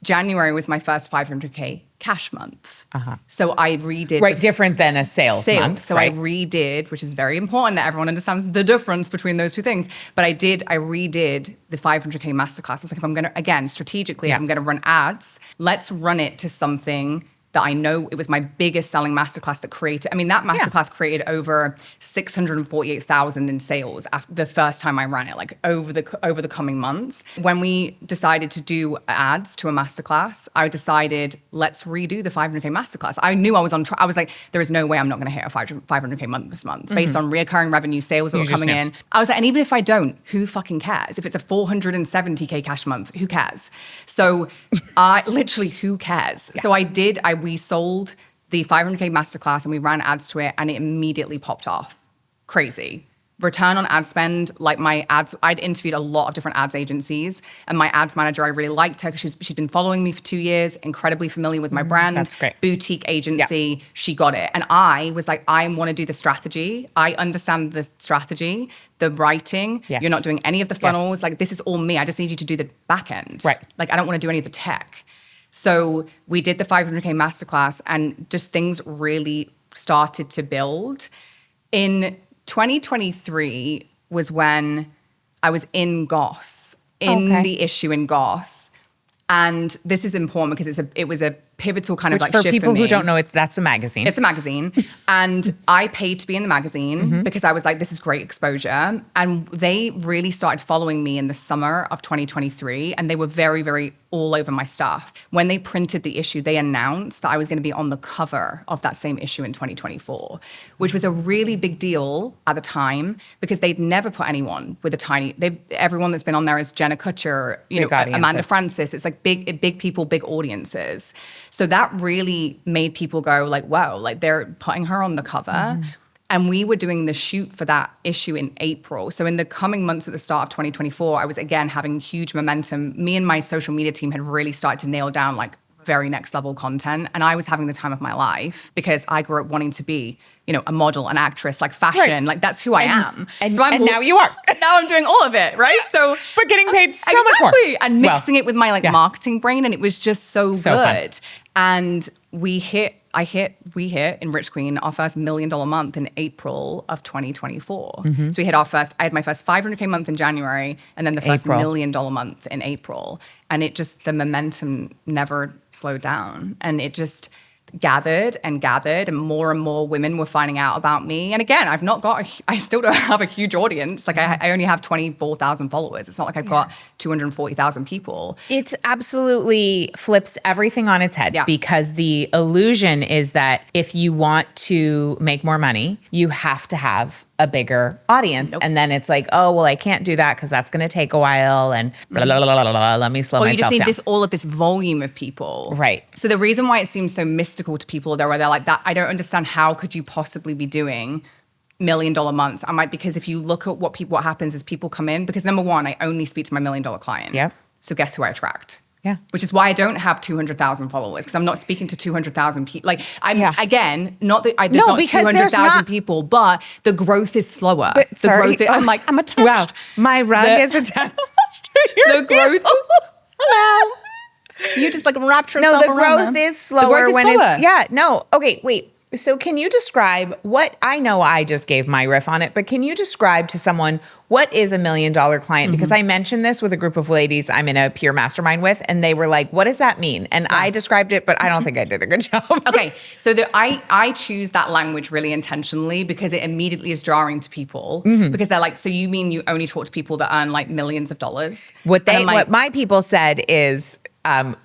January was my first 500K cash month. So I redid. Right, different than a sales month. So I redid, which is very important that everyone understands the difference between those two things. But I redid the 500K masterclass. I was like, if I'm going to, again, strategically, I'm going to run ads, let's run it to something that I know it was my biggest selling masterclass that created. I mean, that masterclass created over 648,000 in sales after the first time I ran it, like over the coming months. When we decided to do ads to a masterclass, I decided let's redo the 500K masterclass. I knew I was on track. I was like, there is no way I'm not going to hit a 500K month this month based on reoccurring revenue sales that were coming in. I was like, and even if I don't, who fucking cares? If it's a 470K cash month, who cares? So who cares? Yeah. So we sold the 500K masterclass and we ran ads to it and it immediately popped off. Crazy. Return on ad spend, like my ads, I'd interviewed a lot of different ads agencies and my ads manager, I really liked her because she's been following me for 2 years, incredibly familiar with my brand. That's great. Boutique agency, she got it. And I was like, I want to do the strategy. I understand the strategy, the writing. Yes. You're not doing any of the funnels. Yes. Like this is all me. I just need you to do the back end. Right. Like I don't want to do any of the tech. So we did the 500K masterclass and just things really started to build. In 2023 was when I was in Goss, the issue in Goss. And this is important because it was a pivotal kind of like shift for me. For people who don't know it, that's a magazine. It's a magazine. And I paid to be in the magazine because I was like, this is great exposure. And they really started following me in the summer of 2023. And they were very, very all over my stuff. When they printed the issue, they announced that I was going to be on the cover of that same issue in 2024, which was a really big deal at the time because they'd never put anyone with everyone that's been on there is Jenna Kutcher, Amanda Francis. It's like big people, big audiences. So that really made people go like, wow, like they're putting her on the cover. And we were doing the shoot for that issue in April. So in the coming months at the start of 2024, I was again having huge momentum. Me and my social media team had really started to nail down like very next level content. And I was having the time of my life because I grew up wanting to be, a model, an actress, like fashion, like that's who I am. And now you are. Now I'm doing all of it, right? So, but getting paid so much more. And mixing it with my marketing brain. And it was just so good. Fun. And we hit in Rich Queen our first $1 million month in April of 2024. So I had my first 500K month in January and then the first $1 million month in April. And the momentum never slowed down. And it just gathered and more women were finding out about me. And again, I still don't have a huge audience. Like I only have 24,000 followers. It's not like I've got 240,000 people. It absolutely flips everything on its head because the illusion is that if you want to make more money, you have to have a bigger audience. Nope. And then it's like, oh, well, I can't do that because that's going to take a while and blah, blah, blah, blah, blah, let me slow myself down. Or you just need all of this volume of people. Right. So the reason why it seems so mystical to people where they're like that, I don't understand how could you possibly be doing $1 million months. I'm like, because if you look at what happens is people come in because number one, I only speak to my $1 million client. Yeah. So guess who I attract? Yeah. Which is why I don't have 200,000 followers, because I'm not speaking to 200,000 people. Like again, not that there's not 200,000 people, but the growth is slower. I'm like, I'm attached. Wow. My rug is attached to your the growth. Hello. You just like wrapped yourself around. No, the growth is slower Okay, wait. So can you describe what, I know I just gave my riff on it, but can you describe to someone what is $1 million client? Because I mentioned this with a group of ladies I'm in a peer mastermind with, and they were like, what does that mean? And I described it, but I don't think I did a good job. Okay, so I choose that language really intentionally because it immediately is jarring to people, because they're like, so you mean you only talk to people that earn like millions of dollars? What my people said is,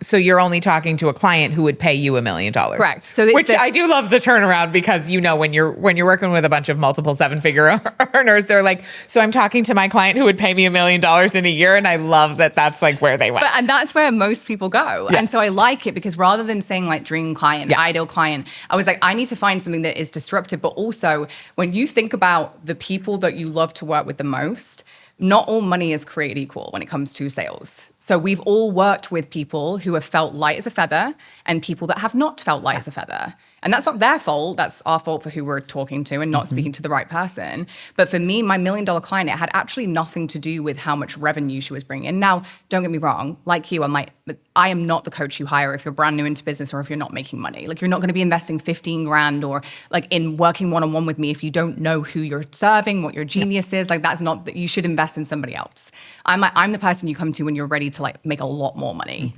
so you're only talking to a client who would pay you $1 million. Correct. So which I do love the turnaround, because when you're working with a bunch of multiple 7-figure earners, they're like, so I'm talking to my client who would pay me $1 million in a year, and I love that that's like where they went. And that's where most people go. Yeah. And so I like it, because rather than saying like dream client, ideal client, I was like, I need to find something that is disruptive. But also, when you think about the people that you love to work with the most, not all money is created equal when it comes to sales. So we've all worked with people who have felt light as a feather and people that have not felt light as a feather. And that's not their fault. That's our fault for who we're talking to and not speaking to the right person. But for me, my $1 million client, it had actually nothing to do with how much revenue she was bringing in. Now, don't get me wrong. Like you, I am not the coach you hire if you're brand new into business or if you're not making money. Like, you're not going to be investing 15 grand or like in working one-on-one with me if you don't know who you're serving, what your genius is. Like, that's not, you should invest in somebody else. I'm the person you come to when you're ready to like make a lot more money.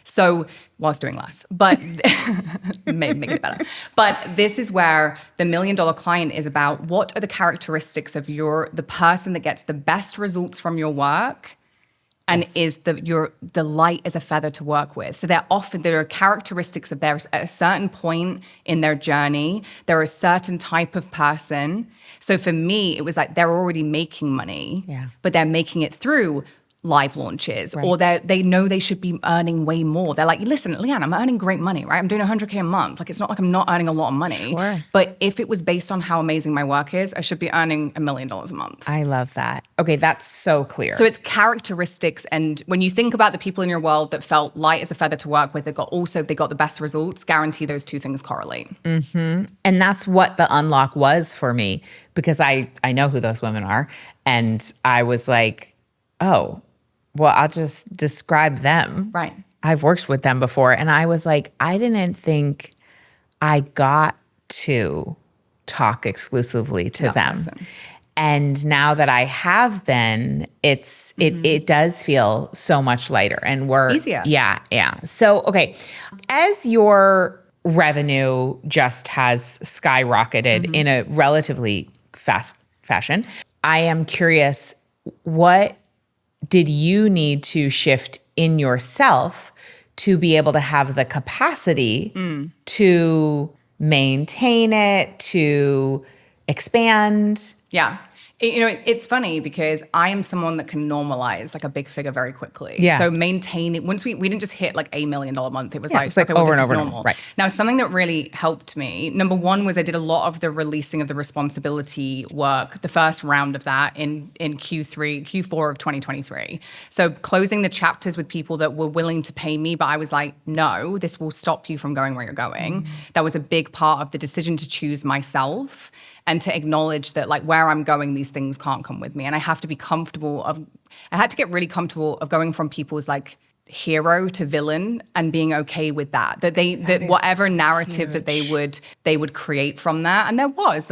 So whilst doing less, but make it better. But this is where the $1 million client is about, what are the characteristics of the person that gets the best results from your work and is the light as a feather to work with. So there are characteristics of theirs at a certain point in their journey. They're a certain type of person. So for me, it was like they're already making money, but they're making it through live launches, or they know they should be earning way more. They're like, listen, Leanne, I'm earning great money, right? I'm doing $100K a month. Like, it's not like I'm not earning a lot of money. Sure. But if it was based on how amazing my work is, I should be earning $1 million a month. I love that. Okay, that's so clear. So it's characteristics. And when you think about the people in your world that felt light as a feather to work with, they got the best results, guarantee those two things correlate. And that's what the unlock was for me, because I know who those women are. And I was like, oh, well, I'll just describe them. Right. I've worked with them before. And I was like, I didn't think I got to talk exclusively to them. Awesome. And now that I have been, it does feel so much lighter, and we're easier. Yeah. So, okay. As your revenue just has skyrocketed in a relatively fast fashion, I am curious, what did you need to shift in yourself to be able to have the capacity to maintain it, to expand? Yeah. It's funny because I am someone that can normalize like a big figure very quickly. Yeah. So maintain it. Once we didn't just hit like $1 million a month. It was like okay, over and over and over. Right. Now, something that really helped me, number one, was I did a lot of the releasing of the responsibility work, the first round of that in Q4 of 2023. So closing the chapters with people that were willing to pay me, but I was like, no, this will stop you from going where you're going. That was a big part of the decision to choose myself and to acknowledge that like where I'm going, these things can't come with me. And I have to be I had to get really comfortable of going from people's like hero to villain and being okay with that whatever narrative huge. That they would create from that. And there was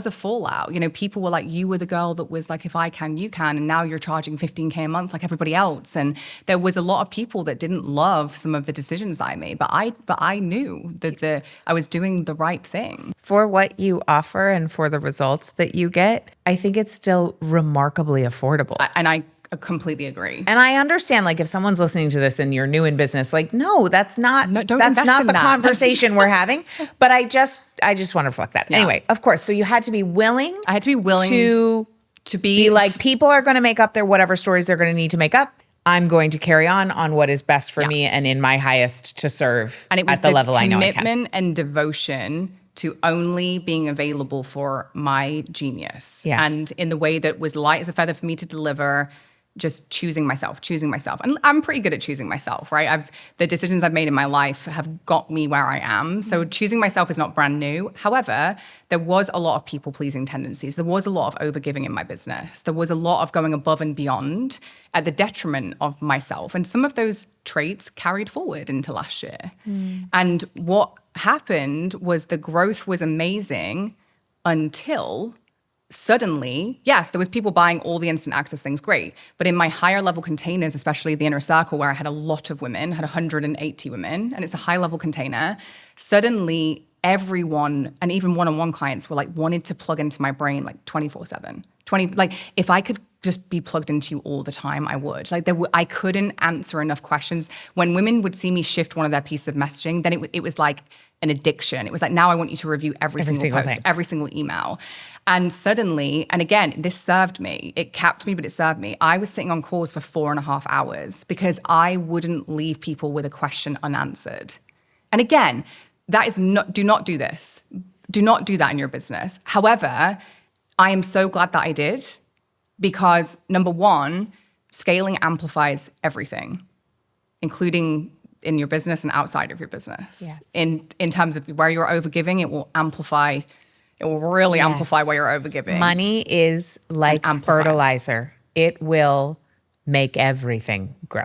a fallout. People were like, you were the girl that was like, if I can, you can. And now you're charging $15K a month like everybody else. And there was a lot of people that didn't love some of the decisions that I made, but I knew that I was doing the right thing. For what you offer and for the results that you get, I think it's still remarkably affordable. I completely agree. And I understand, like, if someone's listening to this and you're new in business, like, no, that's not the conversation we're having. But I just want to reflect that. Yeah. Anyway, of course. So you had to be willing. I had to be willing to be like, people are going to make up their whatever stories they're going to need to make up. I'm going to carry on what is best for me and in my highest to serve and it was at the level I know I can. Commitment and devotion to only being available for my genius. Yeah. And in the way that was light as a feather for me to deliver, just choosing myself. And I'm pretty good at choosing myself, right? The decisions I've made in my life have got me where I am. So choosing myself is not brand new. However, there was a lot of people-pleasing tendencies. There was a lot of overgiving in my business. There was a lot of going above and beyond at the detriment of myself. And some of those traits carried forward into last year. And what happened was the growth was amazing until suddenly, yes, there was people buying all the instant access things, great. But in my higher level containers, especially the inner circle where I had a lot of women, had 180 women, and it's a high level container, suddenly everyone, and even one-on-one clients were like, wanted to plug into my brain like 24/7. Like if I could just be plugged into you all the time, I would. Like I couldn't answer enough questions. When women would see me shift one of their pieces of messaging, then it was like an addiction. It was like, now I want you to review every single post, every single email. And suddenly, and again, this served me. It capped me, but it served me. I was sitting on calls for 4.5 hours because I wouldn't leave people with a question unanswered. And again, that is do not do this. Do not do that in your business. However, I am so glad that I did because number one, scaling amplifies everything, including in your business and outside of your business. Yes. In terms of where you're overgiving, it will amplify. It will really amplify where you're overgiving. Money is like fertilizer. It will make everything grow.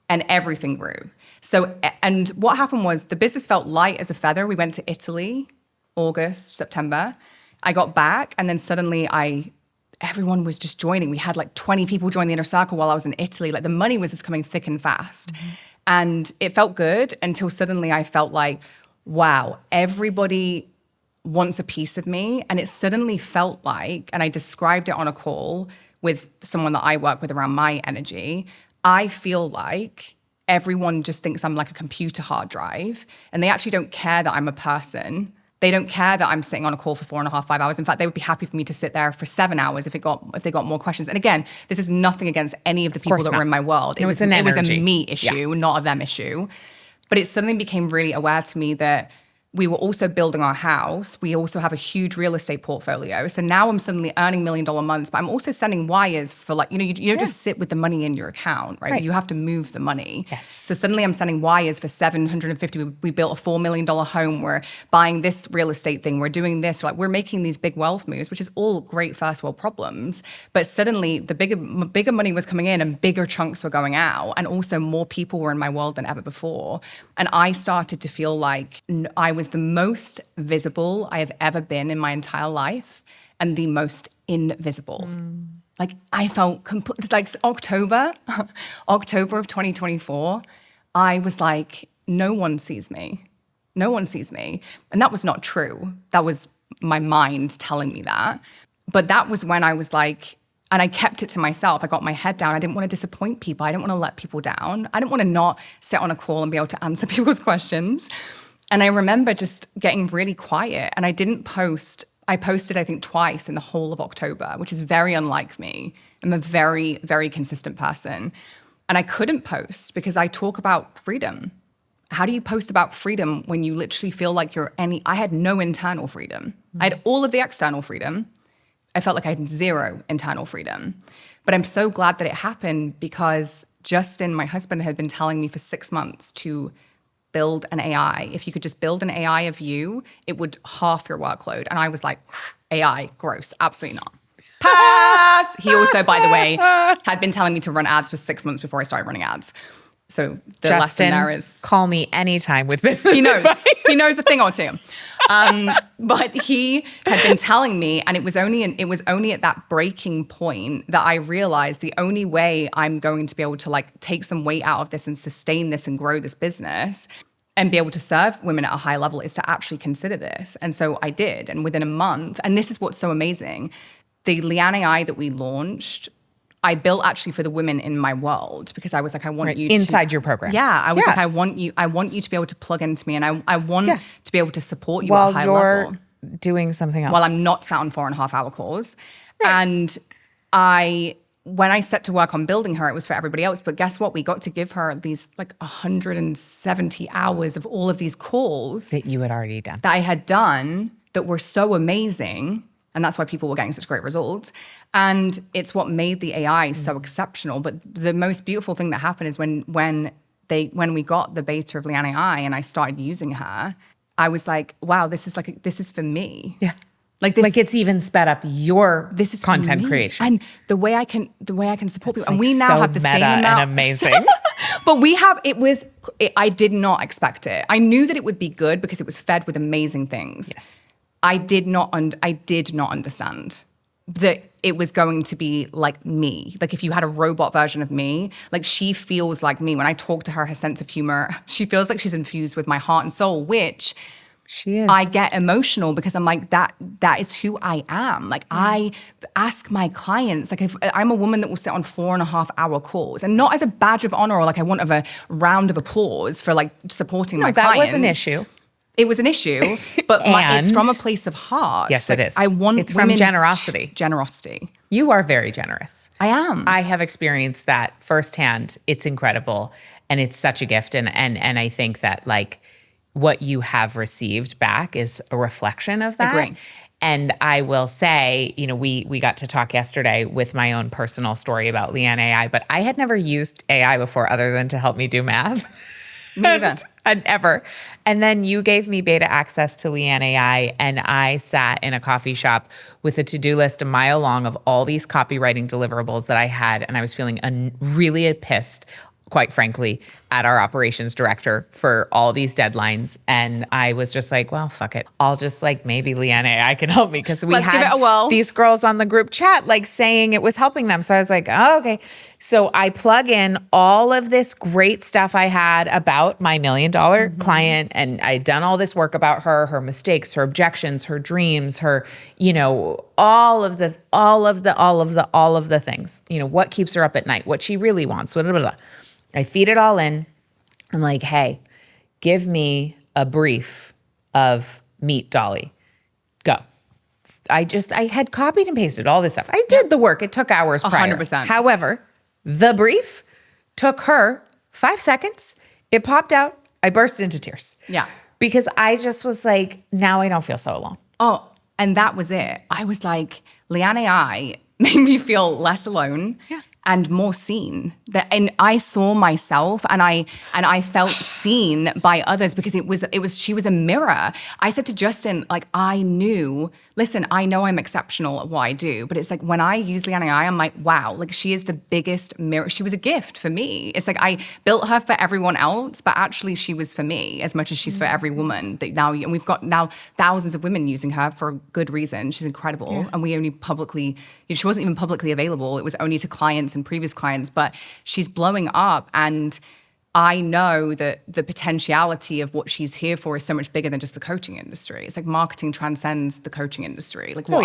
And everything grew. So, and what happened was the business felt light as a feather. We went to Italy, August, September. I got back and then suddenly everyone was just joining. We had like 20 people join the inner circle while I was in Italy. Like the money was just coming thick and fast. And it felt good until suddenly I felt like, wow, everybody wants a piece of me. And it suddenly felt like, and I described it on a call with someone that I work with around my energy, I feel like everyone just thinks I'm like a computer hard drive and they actually don't care that I'm a person. They don't care that I'm sitting on a call for 4.5, 5 hours. In fact, they would be happy for me to sit there for 7 hours if they got more questions. And again, this is nothing against any of the people that were in my world. It was a me issue, not a them issue. But it suddenly became really aware to me that we were also building our house. We also have a huge real estate portfolio. So now I'm suddenly earning $1 million months, but I'm also sending wires for like, you don't just sit with the money in your account, right? You have to move the money. Yes. So suddenly I'm sending wires for $750. We built a $4 million home. We're buying this real estate thing. We're doing this. Like we're making these big wealth moves, which is all great first world problems. But suddenly the bigger money was coming in and bigger chunks were going out. And also more people were in my world than ever before. And I started to feel like I was the most visible I have ever been in my entire life and the most invisible. Like I felt like October of 2024, I was like, no one sees me. No one sees me. And that was not true. That was my mind telling me that. But that was when I was like, and I kept it to myself. I got my head down. I didn't want to disappoint people. I didn't want to let people down. I didn't want to not sit on a call and be able to answer people's questions. And I remember just getting really quiet and I didn't post. I posted, I think, twice in the whole of October, which is very unlike me. I'm a very, very consistent person. And I couldn't post because I talk about freedom. How do you post about freedom when you literally feel like I had no internal freedom. I had all of the external freedom. I felt like I had zero internal freedom. But I'm so glad that it happened because Justin, my husband, had been telling me for 6 months to build an AI. If you could just build an AI of you, it would half your workload. And I was like, AI, gross, absolutely not. Pass! He also, by the way, had been telling me to run ads for 6 months before I started running ads. So the lesson there is, call me anytime with business. He knows. Advice. He knows a thing or two. But he had been telling me, and it was only at that breaking point that I realized the only way I'm going to be able to like take some weight out of this and sustain this and grow this business and be able to serve women at a high level is to actually consider this. And so I did. And within a month, and this is what's so amazing, the Leanne AI that we launched, I built actually for the women in my world because I was like, I want you to, inside your program. Yeah, I was like, I want you to be able to plug into me, and I want to be able to support you at a high level. While you're doing something else. While I'm not sat on 4.5 hour calls. Right. And when I set to work on building her, it was for everybody else. But guess what? We got to give her these like 170 hours of all of these calls that you had already done. That I had done that were so amazing. And that's why people were getting such great results. And it's what made the AI so exceptional. But the most beautiful thing that happened is when we got the beta of Leanne AI and I started using her, I was like, wow, this is for me. Yeah. Like this, like it's even sped up your this is content creation. And the way I can support people. And like we now so have the same meta amount. and amazing. But I did not expect it. I knew that it would be good because it was fed with amazing things. Yes. I did not understand that it was going to be like me. Like if you had a robot version of me, like she feels like me. When I talk to her, her sense of humor, she feels like she's infused with my heart and soul, which she is. I get emotional because I'm like, that is who I am. Like I ask my clients, like if I'm a woman that will sit on 4.5 hour calls, and not as a badge of honor or like I want of a round of applause for like supporting my clients. That was an issue. It was an issue, but it's from a place of heart. Yes, like, it is. I want it's from generosity. Generosity. You are very generous. I am. I have experienced that firsthand. It's incredible. And it's such a gift. And I think that like what you have received back is a reflection of that. Agree. And I will say, we got to talk yesterday with my own personal story about Leanne AI, but I had never used AI before other than to help me do math. Me either. And ever. And then you gave me beta access to Leanne AI, and I sat in a coffee shop with a to-do list a mile long of all these copywriting deliverables that I had, and I was feeling really pissed, quite frankly, at our operations director for all these deadlines. And I was just like, well, fuck it. I'll just like, maybe Leanne AI can help me, because we Let's give it had a whirl. These girls on the group chat like saying it was helping them. So I was like, oh, okay. So I plug in all of this great stuff I had about my $1 million client, and I'd done all this work about her mistakes, her objections, her dreams, her, all of the things, what keeps her up at night, what she really wants, blah, blah, blah. I feed it all in. I'm like, hey, give me a brief of Meet Dolly. Go. I had copied and pasted all this stuff. I did the work. It took hours prior. 100%. However, the brief took her 5 seconds. It popped out. I burst into tears. Yeah. Because I just was like, now I don't feel so alone. Oh, and that was it. I was like, Leanne AI made me feel less alone. Yeah. And more seen. And I saw myself, and I felt seen by others, because she was a mirror. I said to Justin, like, I know I'm exceptional at what I do, but it's like when I use Leanne AI, I'm like, wow, like she is the biggest mirror. She was a gift for me. It's like I built her for everyone else, but actually she was for me as much as she's for every woman. And we've got now thousands of women using her for a good reason. She's incredible. Yeah. And we only she wasn't even publicly available. It was only to clients and previous clients, but she's blowing up. And I know that the potentiality of what she's here for is so much bigger than just the coaching industry. It's like marketing transcends the coaching industry. Like what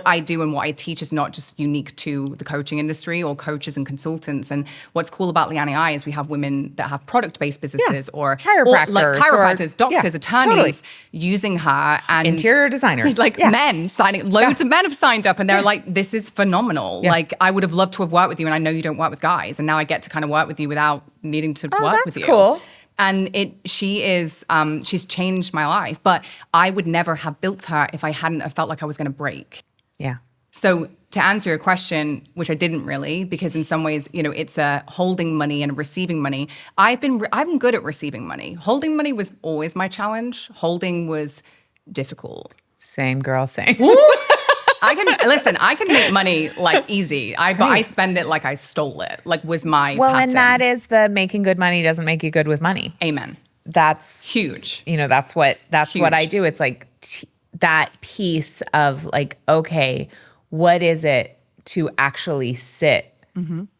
I do and what I teach is not just unique to the coaching industry or coaches and consultants. And what's cool about Leanne AI is we have women that have product-based businesses or chiropractors, doctors, attorneys using her, and interior designers, men signing. Loads of men have signed up, and they're like, "This is phenomenal." Yeah. Like I would have loved to have worked with you, and I know you don't work with guys, and now I get to kind of work with you without needing to work with you. That's cool. And she's changed my life, but I would never have built her if I hadn't have felt like I was going to break. Yeah. So to answer your question, which I didn't really, because in some ways, it's a holding money and a receiving money. I'm good at receiving money. Holding money was always my challenge. Holding was difficult. Same girl, same. I can make money like easy. But I spend it like I stole it. Like was my pattern. And that is the making good money doesn't make you good with money. Amen. That's huge. That's what I do. It's like that piece of like, okay, what is it to actually sit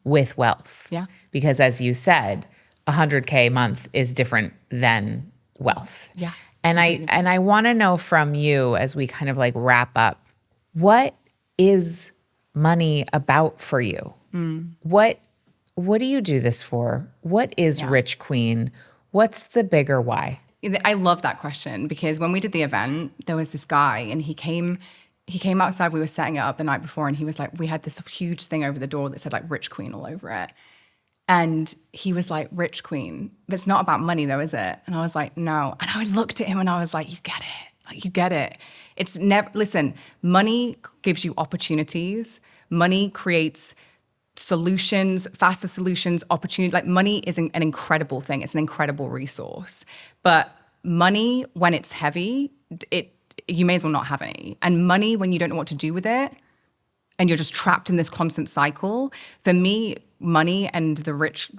with wealth? Yeah. Because as you said, $100K a month is different than wealth. Yeah. And I want to know from you as we kind of like wrap up, what is money about for you? What do you do this for? What is Rich Queen? What's the bigger why? I love that question, because when we did the event, there was this guy, and he came outside. We were setting it up the night before, and he was like, we had this huge thing over the door that said like Rich Queen all over it. And he was like, Rich Queen, but it's not about money though, is it? And I was like, no. And I looked at him and I was like, you get it. Like, you get it. It's never, listen, money gives you opportunities. Money creates solutions, faster solutions, opportunity. Like, money is an incredible thing. It's an incredible resource. But money, when it's heavy, you may as well not have any. And money, when you don't know what to do with it, and you're just trapped in this constant cycle, for me, money and the rich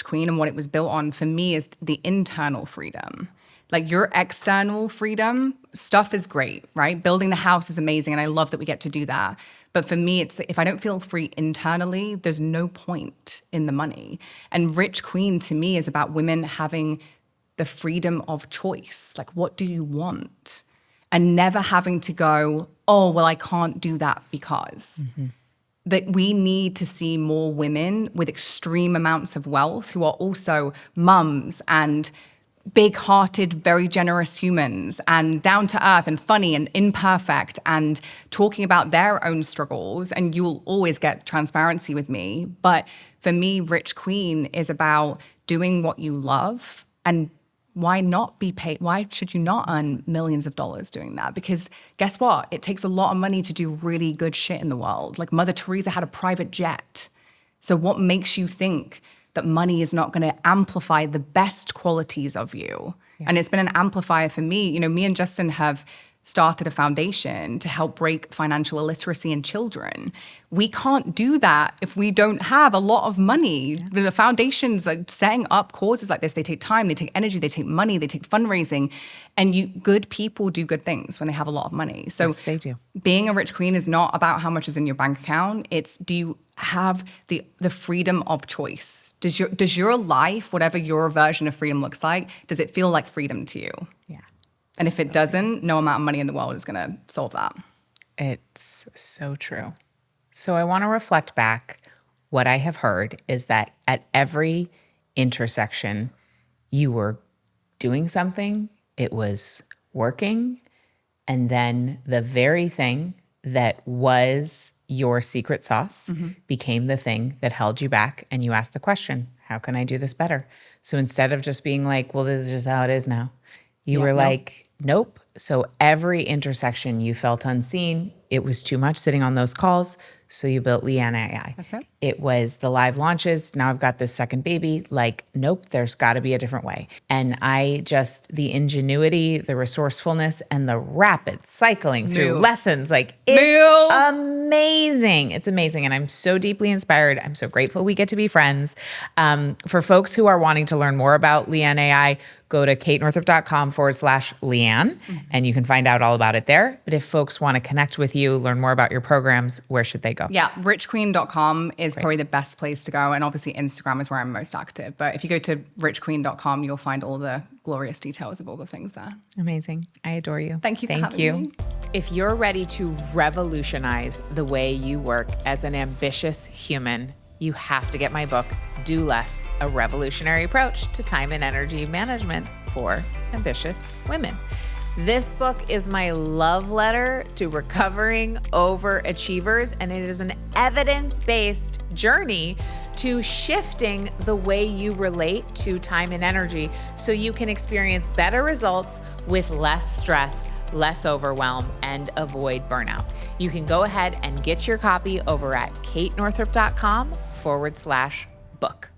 queen and what it was built on, for me, is the internal freedom. Like, your external freedom stuff is great, right? Building the house is amazing, and I love that we get to do that. But for me, it's, if I don't feel free internally, there's no point in the money. And Rich Queen, to me, is about women having the freedom of choice. Like, what do you want? And never having to go, oh, well, I can't do that because. That we need to see more women with extreme amounts of wealth who are also mums and big-hearted, very generous humans and down to earth and funny and imperfect and talking about their own struggles. And you'll always get transparency with me. But for me, Rich Queen is about doing what you love. And why not be paid? Why should you not earn millions of dollars doing that? Because guess what? It takes a lot of money to do really good shit in the world. Like, Mother Teresa had a private jet. So what makes you think that money is not going to amplify the best qualities of you? Yeah. And it's been an amplifier for me. You know, me and Justin have started a foundation to help break financial illiteracy in children. We can't do that if we don't have a lot of money. Yeah. The foundations, like setting up causes like this, they take time, they take energy, they take money, they take fundraising. And good people do good things when they have a lot of money. So yes, they do. Being a rich queen is not about how much is in your bank account. It's, do you have the freedom of choice? Does your life, whatever your version of freedom looks like, does it feel like freedom to you? Yeah. And if it doesn't, no amount of money in the world is going to solve that. It's so true. So I want to reflect back. What I have heard is that at every intersection, you were doing something, it was working, and then the very thing that was your secret sauce became the thing that held you back, and you asked the question, how can I do this better? So instead of just being like, well, this is just how it is now, you were like, nope. So every intersection you felt unseen, it was too much sitting on those calls. So you built Leanne AI. That's it. It was the live launches. Now I've got this second baby. Like, nope, there's got to be a different way. And the ingenuity, the resourcefulness, and the rapid cycling through lessons. Like, it's amazing. It's amazing. And I'm so deeply inspired. I'm so grateful we get to be friends. For folks who are wanting to learn more about Leanne AI, go to katenorthrup.com/Leanne, and you can find out all about it there. But if folks want to connect with you, learn more about your programs, where should they go? Yeah, richqueen.com is probably the best place to go. And obviously Instagram is where I'm most active. But if you go to richqueen.com, you'll find all the glorious details of all the things there. Amazing. I adore you. Thank you for having me. If you're ready to revolutionize the way you work as an ambitious human, you have to get my book, Do Less, A Revolutionary Approach to Time and Energy Management for Ambitious Women. This book is my love letter to recovering overachievers, and it is an evidence-based journey to shifting the way you relate to time and energy so you can experience better results with less stress, less overwhelm, and avoid burnout. You can go ahead and get your copy over at katenorthrup.com/book.